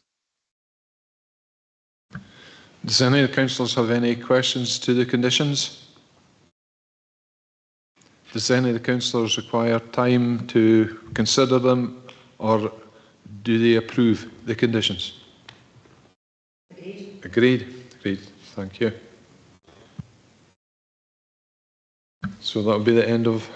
Speaker 1: Does any of the councillors have any questions to the conditions? Does any of the councillors require time to consider them, or do they approve the conditions? Agreed. Agreed. Agreed. Thank you. So that will be the end of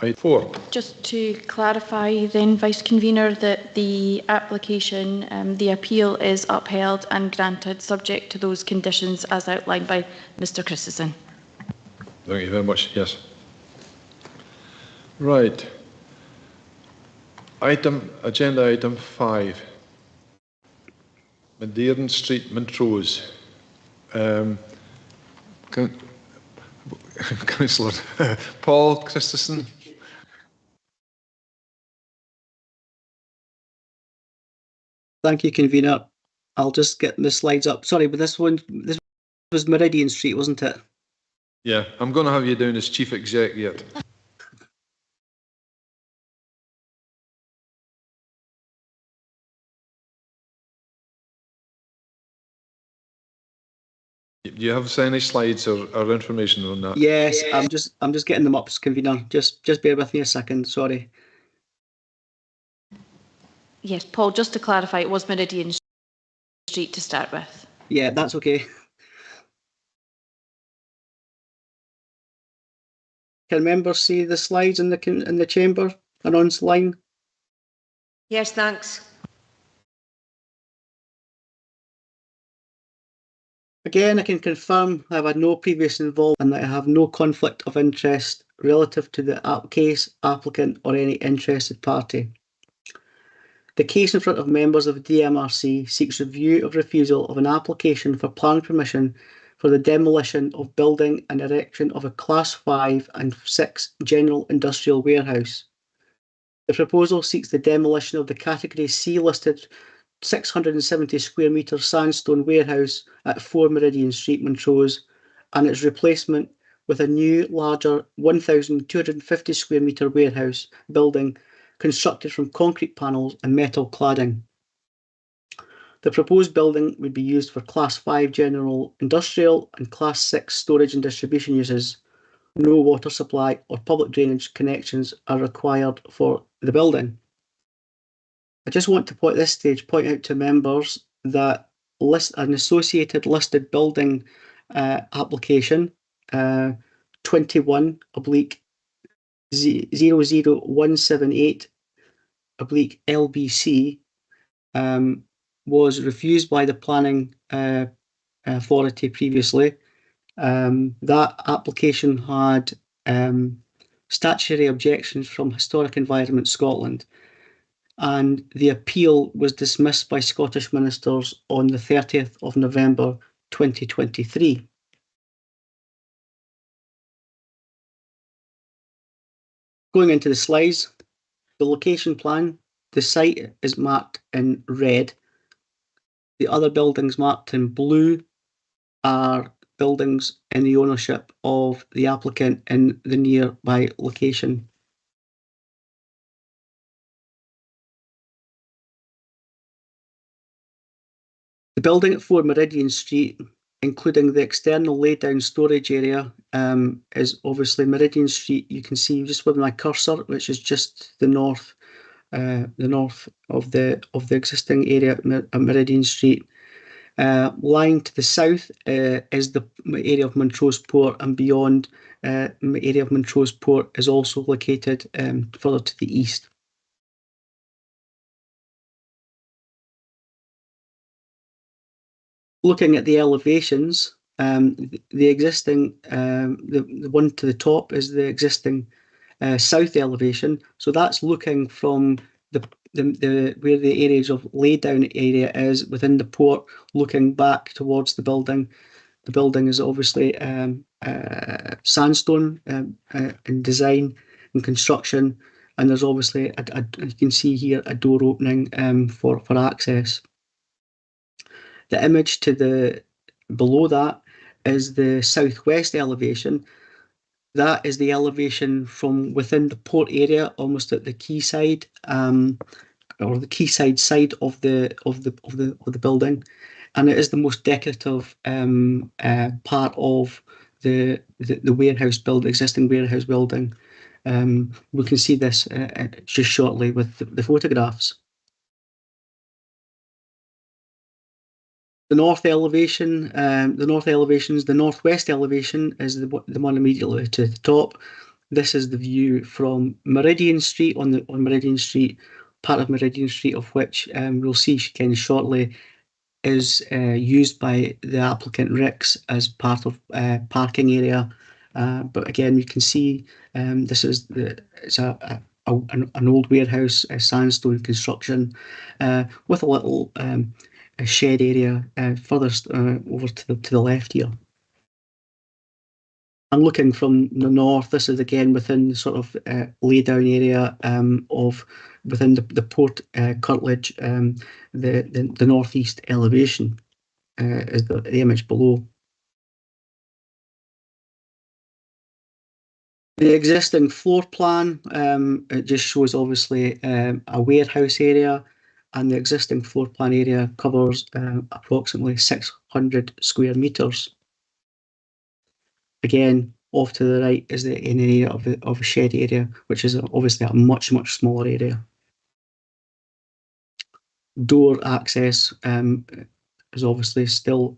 Speaker 1: item 4.
Speaker 2: Just to clarify then, Vice Convener, that the application, the appeal is upheld and granted subject to those conditions as outlined by Mr Christensen.
Speaker 1: Thank you very much. Yes. Right. Agenda item 5. Madeira Street, Montrose. Councillor Paul Christensen.
Speaker 4: Thank you, Convener. I'll just get the slides up. Sorry, but this was Meridian Street, wasn't it?
Speaker 1: Yeah, I'm going to have you down as Chief Exec yet. Do you have any slides or information on that?
Speaker 4: Yes, I'm just getting them up, Convener. Just bear with me a second. Sorry.
Speaker 2: Yes, Paul, just to clarify, it was Meridian Street to start with.
Speaker 4: Yeah, that's okay. Can members see the slides in the chamber and online?
Speaker 6: Yes, thanks.
Speaker 4: Again, I can confirm I have had no previous involvement and that I have no conflict of interest relative to the case, applicant or any interested party. The case in front of members of the DMRC seeks review of refusal of an application for planning permission for the demolition of building and erection of a Class 5 and 6 general industrial warehouse. The proposal seeks the demolition of the Category C listed 670 square metre sandstone warehouse at 4 Meridian Street, Montrose, and its replacement with a new, larger 1,250 square metre warehouse building constructed from concrete panels and metal cladding. The proposed building would be used for Class 5 general industrial and Class 6 storage and distribution uses. No water supply or public drainage connections are required for the building. I just want to, at this stage, point out to members that an associated listed building application 21/00178/LBC was refused by the planning authority previously. That application had statutory objections from Historic Environment Scotland, and the appeal was dismissed by Scottish ministers on the 30th of November 2023. Going into the slides, the location plan, the site is marked in red. The other buildings marked in blue are buildings in the ownership of the applicant in the nearby location. The building at 4 Meridian Street, including the external laydown storage area, is obviously Meridian Street. You can see just with my cursor, which is just the north of the existing area at Meridian Street. Lying to the south is the area of Montrose Port, and beyond the area of Montrose Port is also located further to the east. Looking at the elevations, the existing, the one to the top is the existing south elevation. So that's looking from where the areas of laydown area is within the port, looking back towards the building. The building is obviously sandstone in design and construction, and there's obviously, you can see here, a door opening for access. The image to the below that is the southwest elevation. That is the elevation from within the port area, almost at the quayside, or the quayside side of the building, and it is the most decorative part of the warehouse existing warehouse building. We can see this just shortly with the photographs. The north elevation, the northwest elevation is the one immediately to the top. This is the view from Meridian Street, on Meridian Street, part of Meridian Street of which we'll see again shortly is used by the applicant Ricks as part of parking area. But again, you can see this is it's an old warehouse, sandstone construction, with a little a shed area furthest over to the left here. And looking from the north, this is again within the sort of laydown area of within the port curtilage. The northeast elevation is the image below. The existing floor plan, it just shows obviously a warehouse area, and the existing floor plan area covers approximately 600 square metres. Again, off to the right is the area of a shed area, which is obviously a much smaller area. Door access is obviously still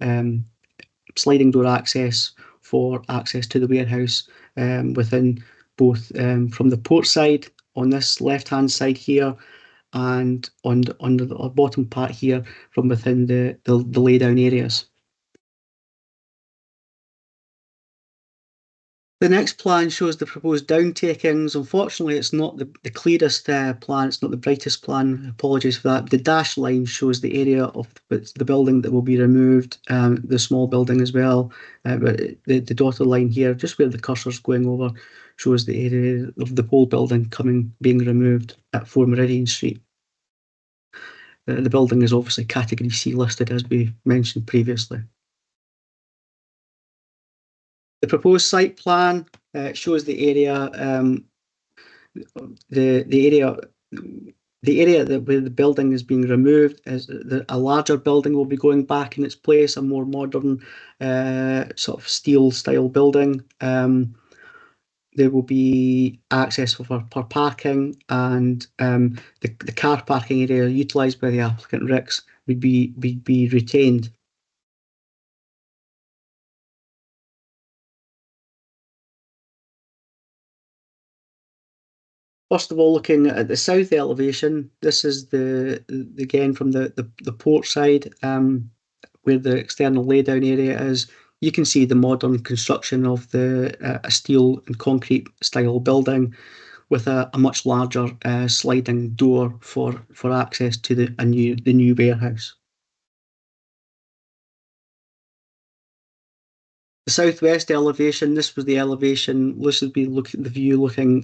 Speaker 4: sliding door access for access to the warehouse within both from the port side on this left-hand side here, and on the bottom part here from within the laydown areas. The next plan shows the proposed downtakings. Unfortunately, it's not the clearest plan. It's not the brightest plan. Apologies for that. The dashed line shows the area of the building that will be removed, the small building as well. But the dotted line here, just where the cursor's going over, shows the area of the whole building being removed at 4 Meridian Street. The building is obviously Category C listed, as we mentioned previously. The proposed site plan shows the area, the area that where the building is being removed. As a larger building will be going back in its place, a more modern sort of steel style building. There will be access for parking, and the car parking area utilised by the applicant RICS would be retained. First of all, looking at the south elevation, this is again from the port side, where the external laydown area is. You can see the modern construction of a steel and concrete style building with a much larger sliding door for access to the new warehouse. The southwest elevation, this was the elevation. This would be the view looking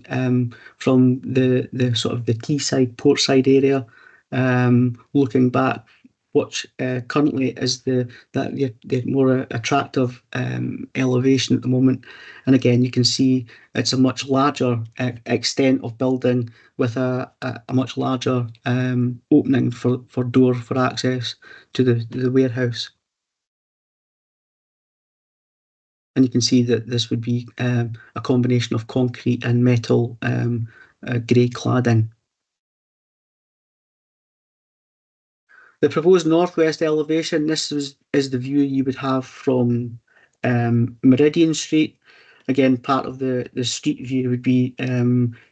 Speaker 4: from the sort of the quayside, portside area, looking back. What currently is the more attractive elevation at the moment, and again you can see it's a much larger extent of building with a much larger opening for door for access to the warehouse. And you can see that this would be a combination of concrete and metal grey cladding. The proposed northwest elevation, this is the view you would have from Meridian Street. Again, part of the street view would be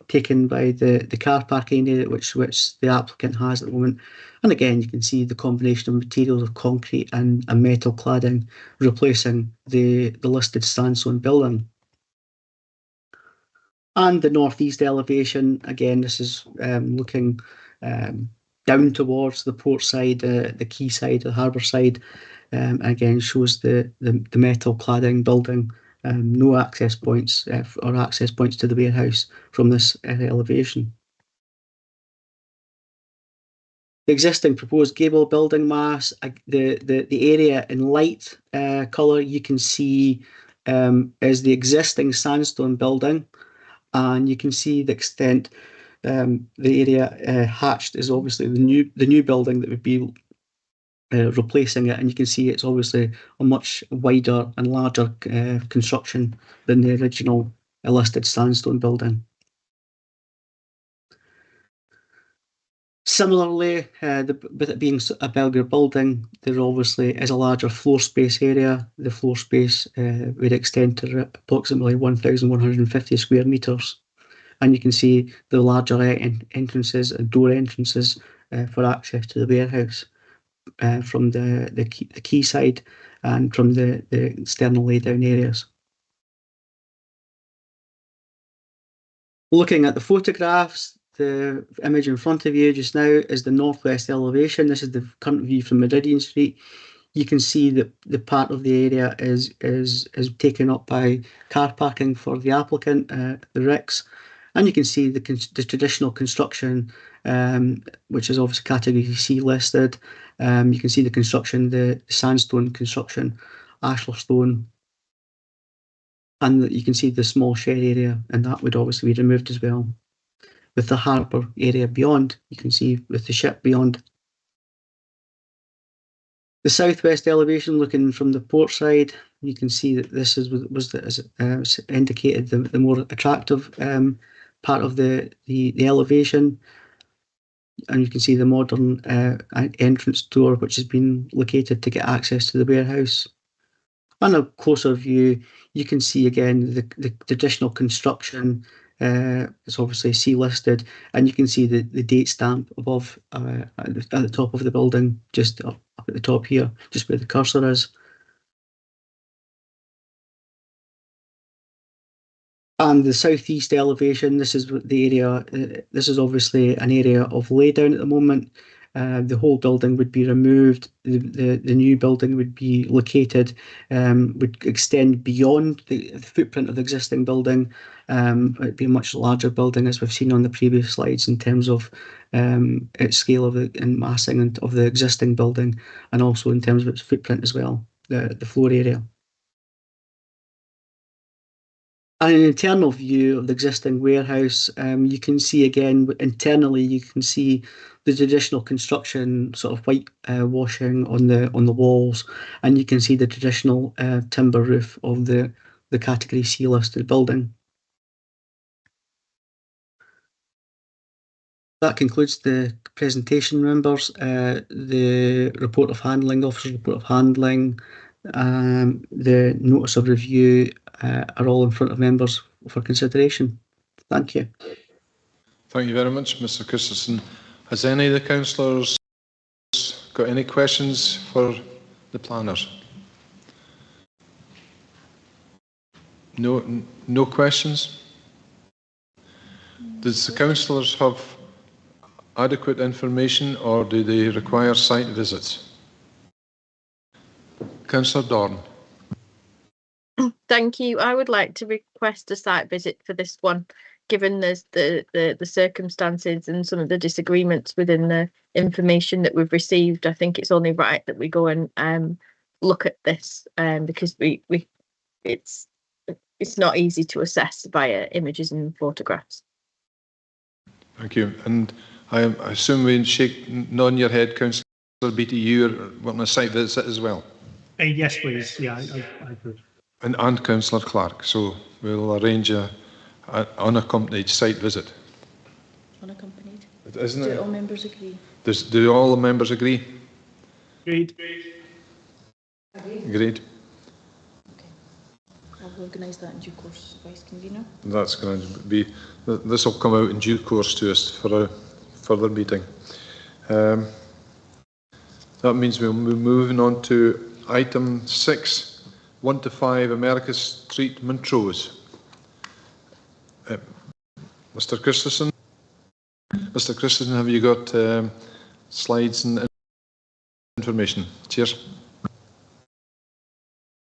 Speaker 4: taken by the car parking area, which the applicant has at the moment. And again, you can see the combination of materials of concrete and metal cladding replacing the listed sandstone building. And the northeast elevation, again, this is looking down towards the port side, the quay side, the harbour side. Again, shows the metal cladding building, no access points or access points to the warehouse from this elevation. The existing proposed gable building mass, the area in light colour you can see is the existing sandstone building, and you can see the extent. The area hatched is obviously the new building that would be replacing it, and you can see it's obviously a much wider and larger construction than the original listed sandstone building. Similarly, with it being a bigger building, there obviously is a larger floor space area. The floor space would extend to approximately 1,150 square metres. And you can see the larger entrances and door entrances for access to the warehouse from the quay side and from the external laydown areas. Looking at the photographs, the image in front of you just now is the northwest elevation. This is the current view from Meridian Street. You can see that the part of the area is taken up by car parking for the applicant, the RICS. And you can see the traditional construction, which is obviously Category C listed. You can see the construction, the sandstone construction, ashlar stone, and you can see the small shed area, and that would obviously be removed as well. With the harbour area beyond, you can see with the ship beyond. The southwest elevation, looking from the port side, you can see that this was indicated the more attractive part of the elevation, and you can see the modern entrance door which has been located to get access to the warehouse. On a closer view, you can see again the traditional construction. It's obviously C listed, and you can see the date stamp above at the top of the building, just up at the top here, just where the cursor is. And the southeast elevation, this is the area, this is obviously an area of laydown at the moment. The whole building would be removed, the new building would be located, would extend beyond the footprint of the existing building. It'd be a much larger building, as we've seen on the previous slides, in terms of its scale of and massing of the existing building, and also in terms of its footprint as well, the floor area. And an internal view of the existing warehouse, you can see again internally. You can see the traditional construction, sort of white washing on the walls, and you can see the traditional timber roof of the Category C listed building. That concludes the presentation, members. The report of handling, officer's report of handling, the notice of review are all in front of members for consideration. Thank you.
Speaker 1: Thank you very much, Mr. Christensen. Has any of the councillors got any questions for the planners? No questions? Does the councillors have adequate information, or do they require site visits? Councillor Dorn.
Speaker 5: Thank you. I would like to request a site visit for this one, given the circumstances and some of the disagreements within the information that we've received. I think it's only right that we go and look at this, because it's not easy to assess via images and photographs.
Speaker 1: Thank you. And I assume we nod your head, Councillor Beattie, you're wanting a site visit as well?
Speaker 3: Yes, please. Yeah, I could.
Speaker 1: And Councillor Clark. So we'll arrange an unaccompanied site visit.
Speaker 2: Unaccompanied.
Speaker 1: Isn't it?
Speaker 2: Do all members agree?
Speaker 1: Do all the members agree?
Speaker 3: Agreed.
Speaker 1: Agreed.
Speaker 2: Okay. I'll organise that in due course, Vice Convener.
Speaker 1: That's going to be, this will come out in due course to us for a further meeting. That means we'll be moving on to item 6, 1 to 5 America Street, Montrose. Mr. Christensen? Mr. Christensen, have you got slides and information? Cheers.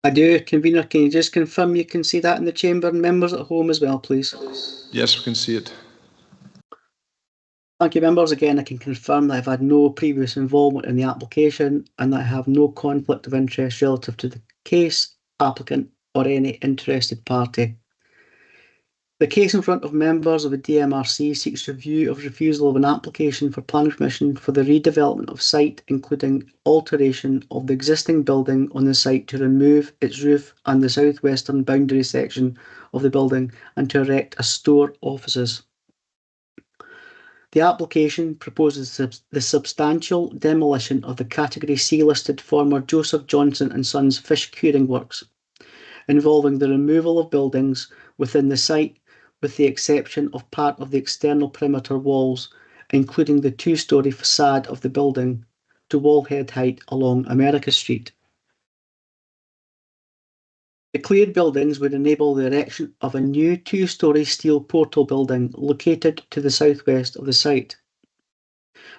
Speaker 4: I do. Convener, can you just confirm you can see that in the chamber, and members at home as well, please?
Speaker 1: Yes, we can see it.
Speaker 4: Thank you, members. Again, I can confirm that I've had no previous involvement in the application and that I have no conflict of interest relative to the case, applicant, or any interested party. The case in front of members of the DMRC seeks review of refusal of an application for planning permission for the redevelopment of site, including alteration of the existing building on the site to remove its roof and the southwestern boundary section of the building and to erect a store offices. The application proposes the substantial demolition of the Category C listed former Joseph Johnson and Sons fish curing works, involving the removal of buildings within the site with the exception of part of the external perimeter walls, including the two-storey facade of the building to wallhead height along America Street. The cleared buildings would enable the erection of a new two-storey steel portal building located to the southwest of the site.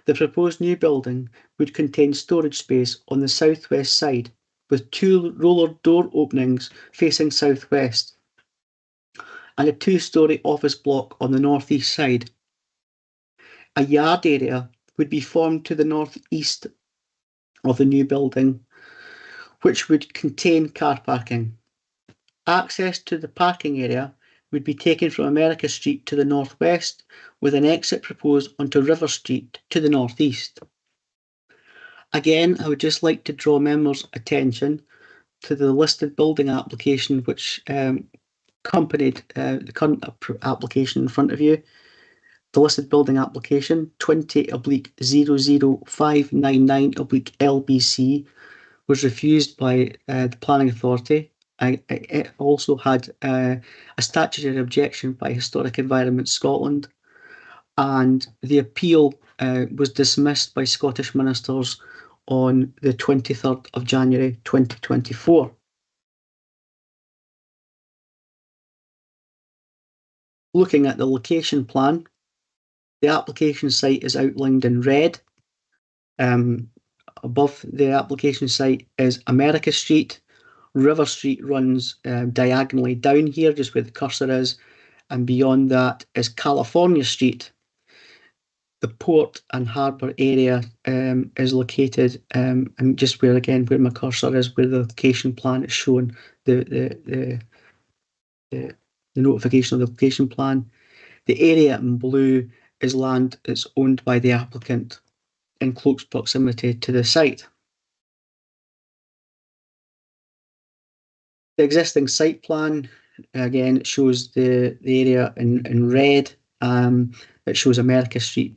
Speaker 4: The proposed new building would contain storage space on the southwest side with 2 roller door openings facing southwest and a 2-storey office block on the northeast side. A yard area would be formed to the northeast of the new building, which would contain car parking. Access to the parking area would be taken from America Street to the northwest, with an exit proposed onto River Street to the northeast. Again, I would just like to draw members' attention to the listed building application which accompanied the current application in front of you. The listed building application 20/00599/LBC was refused by the Planning Authority. It also had a statutory objection by Historic Environment Scotland, and the appeal was dismissed by Scottish ministers on the 23rd of January 2024. Looking at the location plan, the application site is outlined in red. Above the application site is America Street. River Street runs diagonally down here, just where the cursor is, and beyond that is California Street. The port and harbour area is located, and just where my cursor is, where the location plan is shown, the notification of the location plan. The area in blue is land that's owned by the applicant in close proximity to the site. The existing site plan, again, it shows the area in red. It shows America Street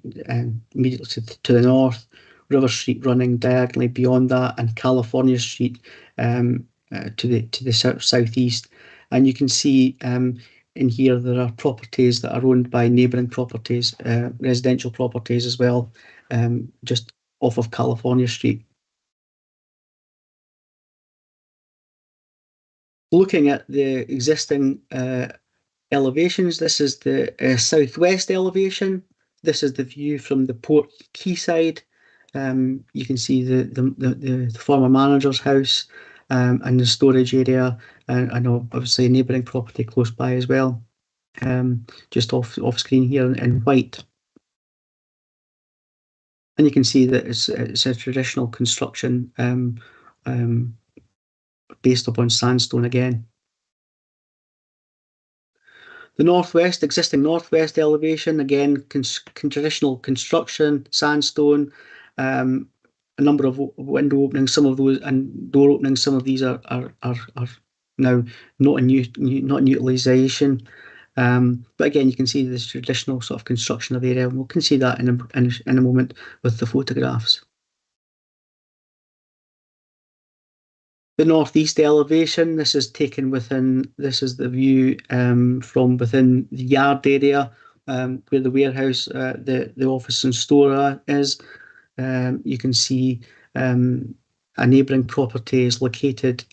Speaker 4: immediately to the north, River Street running diagonally beyond that, and California Street to the southeast. And you can see in here there are properties that are owned by neighbouring properties, residential properties as well, just off of California Street. Looking at the existing elevations, this is the southwest elevation. This is the view from the port quayside. You can see the former manager's house and the storage area, and obviously a neighbouring property close by as well, just off screen here in white. And you can see that it's a traditional construction based upon sandstone again. The existing northwest elevation, again, traditional construction, sandstone, a number of window openings, some of those, and door openings. Some of these are now not in utilisation. But again, you can see this traditional sort of construction of the area, and we can see that in a moment with the photographs. The northeast elevation, this is taken within, this is the view from within the yard area where the warehouse, the office and store is. You can see a neighbouring property is located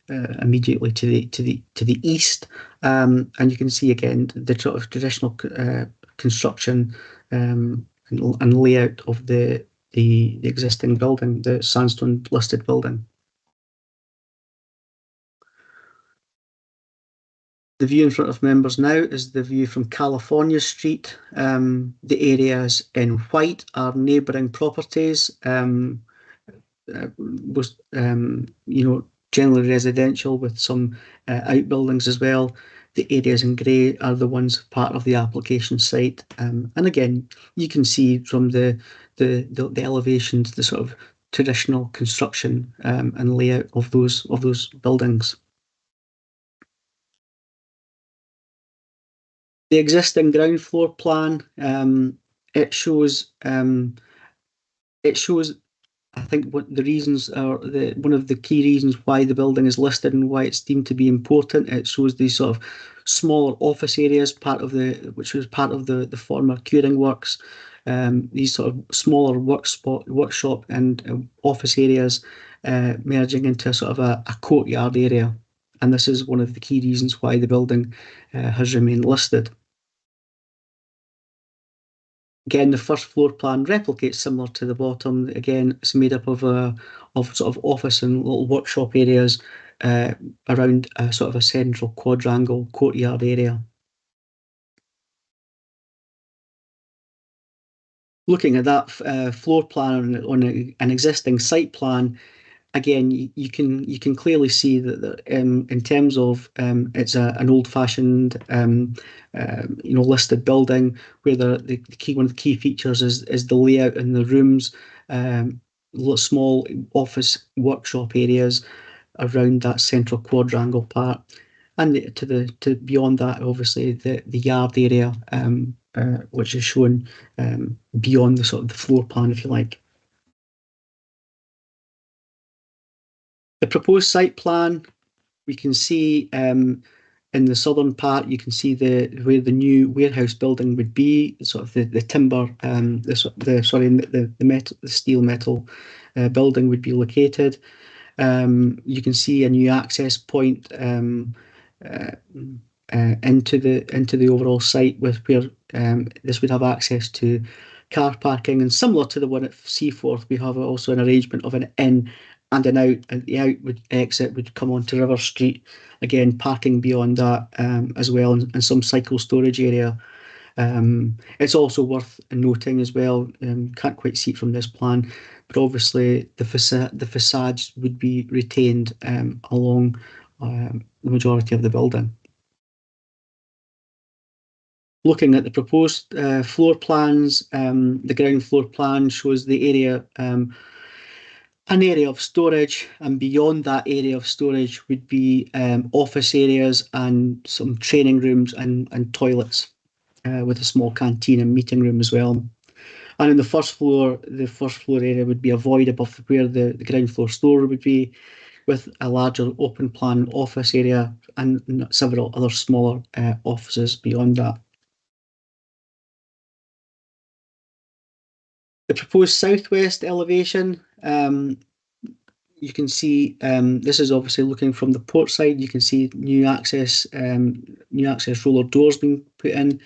Speaker 4: immediately to the east, and you can see again the sort of traditional construction and layout of the existing building, the sandstone listed building. The view in front of members now is the view from California Street. The areas in white are neighbouring properties, generally residential with some outbuildings as well. The areas in grey are the ones part of the application site, and again, you can see from the elevations the sort of traditional construction and layout of those buildings. The existing ground floor plan, it shows, I think, what the reasons are. One of the key reasons why the building is listed and why it's deemed to be important. It shows these sort of smaller office areas, which was part of the former curing works. These sort of smaller workshop and office areas merging into sort of a courtyard area. And this is one of the key reasons why the building has remained listed. Again, the first floor plan replicates similar to the bottom. Again, it's made up of sort of office and little workshop areas around a sort of a central quadrangle courtyard area. Looking at that floor plan on an existing site plan, again, you can clearly see that in terms of it's an old-fashioned listed building, where one of the key features is the layout in the rooms, small office workshop areas around that central quadrangle part, and to beyond that, obviously the yard area, which is shown beyond the sort of the floor plan, if you like. The proposed site plan, we can see in the southern part, you can see where the new warehouse building would be, sort of the timber, the steel metal building would be located. You can see a new access point into the overall site, with where this would have access to car parking, and similar to the one at Seaforth, we have also an arrangement of an in and an out, and the exit would come onto River Street. Again, parking beyond that as well, and some cycle storage area. It's also worth noting as well, can't quite see it from this plan, but obviously the facades would be retained along the majority of the building. Looking at the proposed floor plans, the ground floor plan shows the area, an area of storage, and beyond that area of storage would be office areas and some training rooms and toilets, with a small canteen and meeting room as well. And in the first floor area would be a void above where the ground floor store would be, with a larger open plan office area and several other smaller offices beyond that. The proposed southwest elevation, you can see this is obviously looking from the port side. You can see new access roller doors being put in,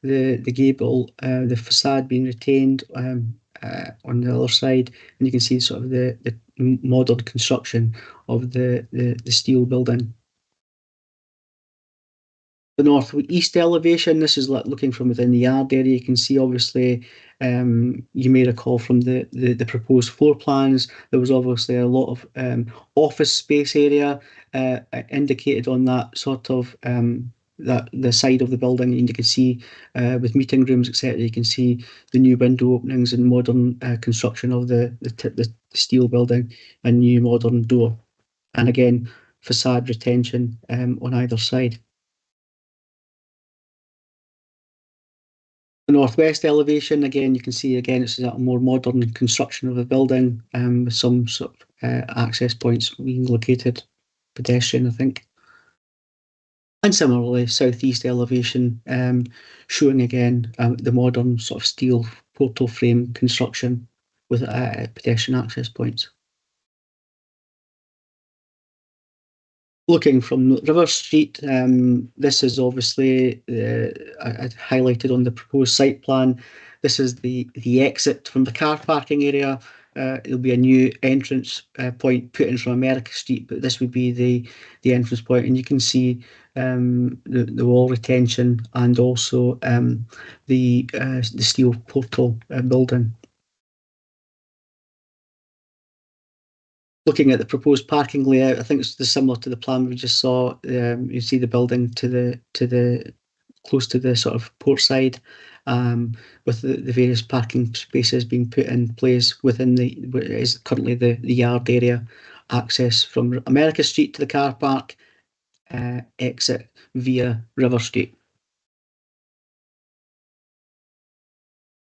Speaker 4: the gable, the facade being retained on the other side, and you can see sort of the modern construction of the steel building. The northeast elevation, this is looking from within the yard area. You can see obviously, you may recall from the proposed floor plans, there was obviously a lot of office space area indicated on that sort of the side of the building, and you can see with meeting rooms, etc. You can see the new window openings and modern construction of the steel building, and new modern door, and again facade retention on either side. The northwest elevation, again, you can see it's a more modern construction of the building, with some sort of access points being located, pedestrian, I think. And similarly, southeast elevation, showing again the modern sort of steel portal frame construction with pedestrian access points. Looking from River Street, this is obviously highlighted on the proposed site plan. This is the exit from the car parking area. There'll be a new entrance point put in from America Street, but this would be the entrance point, and you can see the wall retention and also the steel portal building. Looking at the proposed parking layout, I think it's similar to the plan we just saw. You see the building to the close to the sort of port side, with the various parking spaces being put in place within what is currently the yard area. Access from America Street to the car park, exit via River Street.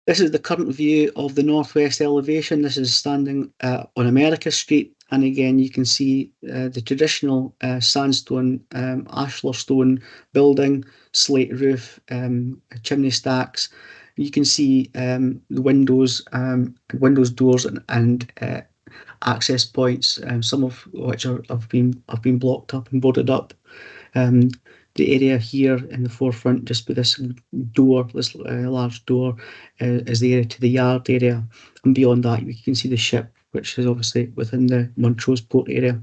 Speaker 4: This is the current view of the northwest elevation. This is standing on America Street, and again you can see the traditional sandstone, ashlar stone building, slate roof, chimney stacks. You can see the windows, doors, and access points, some of which have been blocked up and boarded up. The area here in the forefront, just with this door, this large door, is the area to the yard area, and beyond that you can see the ship, which is obviously within the Montrose port area.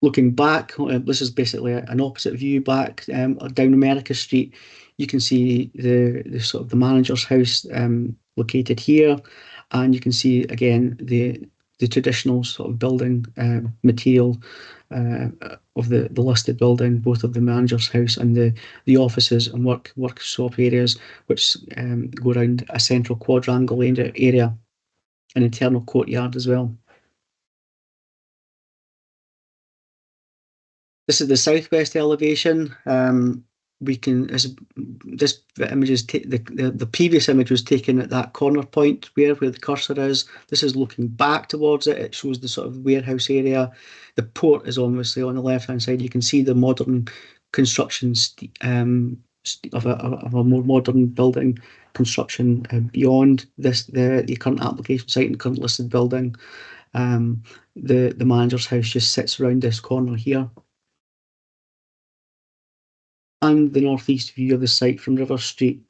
Speaker 4: Looking back, this is basically an opposite view back down America Street. You can see the sort of the manager's house located here, and you can see again the traditional sort of building material of the listed building, both of the manager's house and the offices and workshop areas, which go around a central quadrangle area, an internal courtyard as well. This is the southwest elevation. This image is the previous image was taken at that corner point where the cursor is. This is looking back towards it. It shows the sort of warehouse area. The port is obviously on the left hand side. You can see the modern construction of a more modern building construction beyond this, the current application site and current listed building. The manager's house just sits around this corner here. and the northeast view of the site from River Street.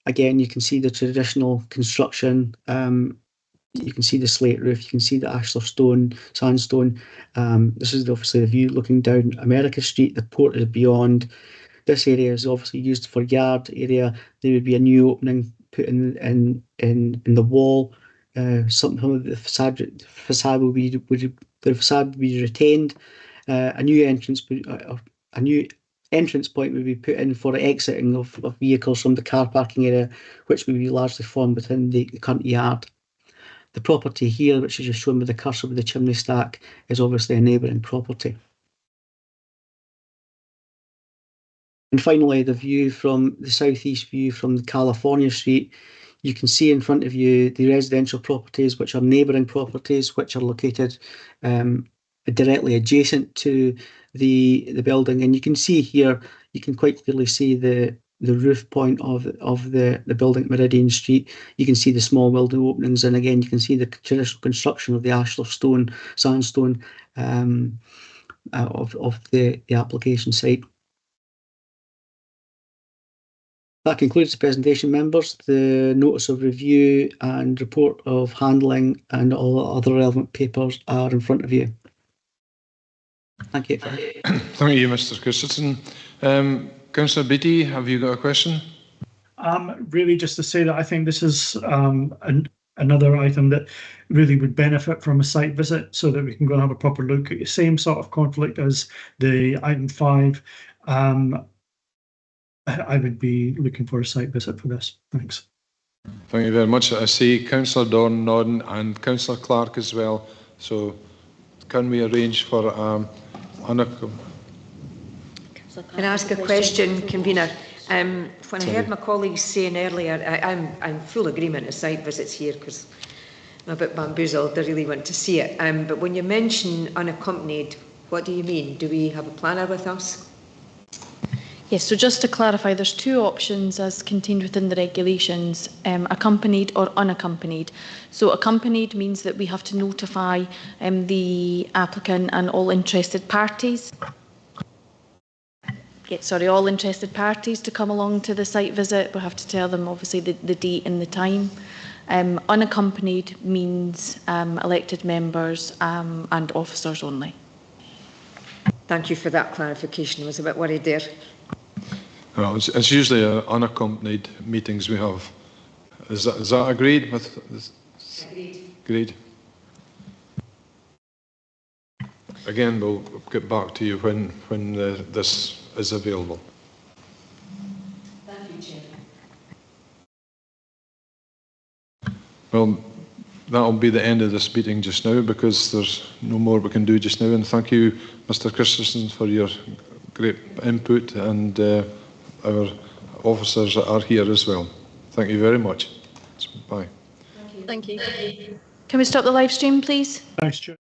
Speaker 4: Again, you can see the traditional construction. You can see the slate roof, you can see the ashlar stone, sandstone. This is obviously the view looking down America Street. The port is beyond. This area is obviously used for yard area. There would be a new opening put in the wall. Some of the facade will be retained. A new entrance point would be put in for exiting of vehicles from the car parking area, which would be largely formed within the current yard. The property here, which is just shown with the cursor with the chimney stack, is obviously a neighbouring property. And finally, the view from the southeast view from the California Street, you can see in front of you the residential properties, which are neighbouring properties, which are located directly adjacent to the building. And you can see here, you can quite clearly see the roof point of the building at Meridian Street. You can see the small window openings, and again you can see the traditional construction of the ashlar stone, sandstone of the application site. That concludes the presentation, members. The notice of review and report of handling and all other relevant papers are in front of you. Thank you.
Speaker 1: Thank you, Mr. Christensen. Councillor Beattie, have you got a question?
Speaker 3: Really just to say that I think this is another item that really would benefit from a site visit so that we can go and have a proper look at the same sort of conflict as the item 5. I would be looking for a site visit for this. Thanks.
Speaker 1: Thank you very much. I see Councillor Dorn nodding and Councillor Clark as well. So can we arrange for Anna?
Speaker 6: Can I ask a question, convener? When I heard my colleagues saying earlier, I'm full agreement of site visits here because I'm a bit bamboozled. I really want to see it. But when you mention unaccompanied, what do you mean? Do we have a planner with us?
Speaker 2: Yes, so just to clarify, there's 2 options as contained within the regulations, accompanied or unaccompanied. So accompanied means that we have to notify the applicant and all interested parties. All interested parties to come along to the site visit. We'll have to tell them obviously the date and the time. Unaccompanied means elected members and officers only.
Speaker 6: Thank you for that clarification. I was a bit worried there.
Speaker 1: Well, it's usually unaccompanied meetings we have. Is that agreed with? Agreed. Again, we'll get back to you when this is available.
Speaker 6: Thank you, Chair.
Speaker 1: Well, that'll be the end of this meeting just now because there's no more we can do just now. And thank you, Mr. Christensen, for your great input, and our officers that are here as well. Thank you very much. Bye.
Speaker 2: Thank you. Can we stop the live stream, please?
Speaker 3: Thanks, Chair.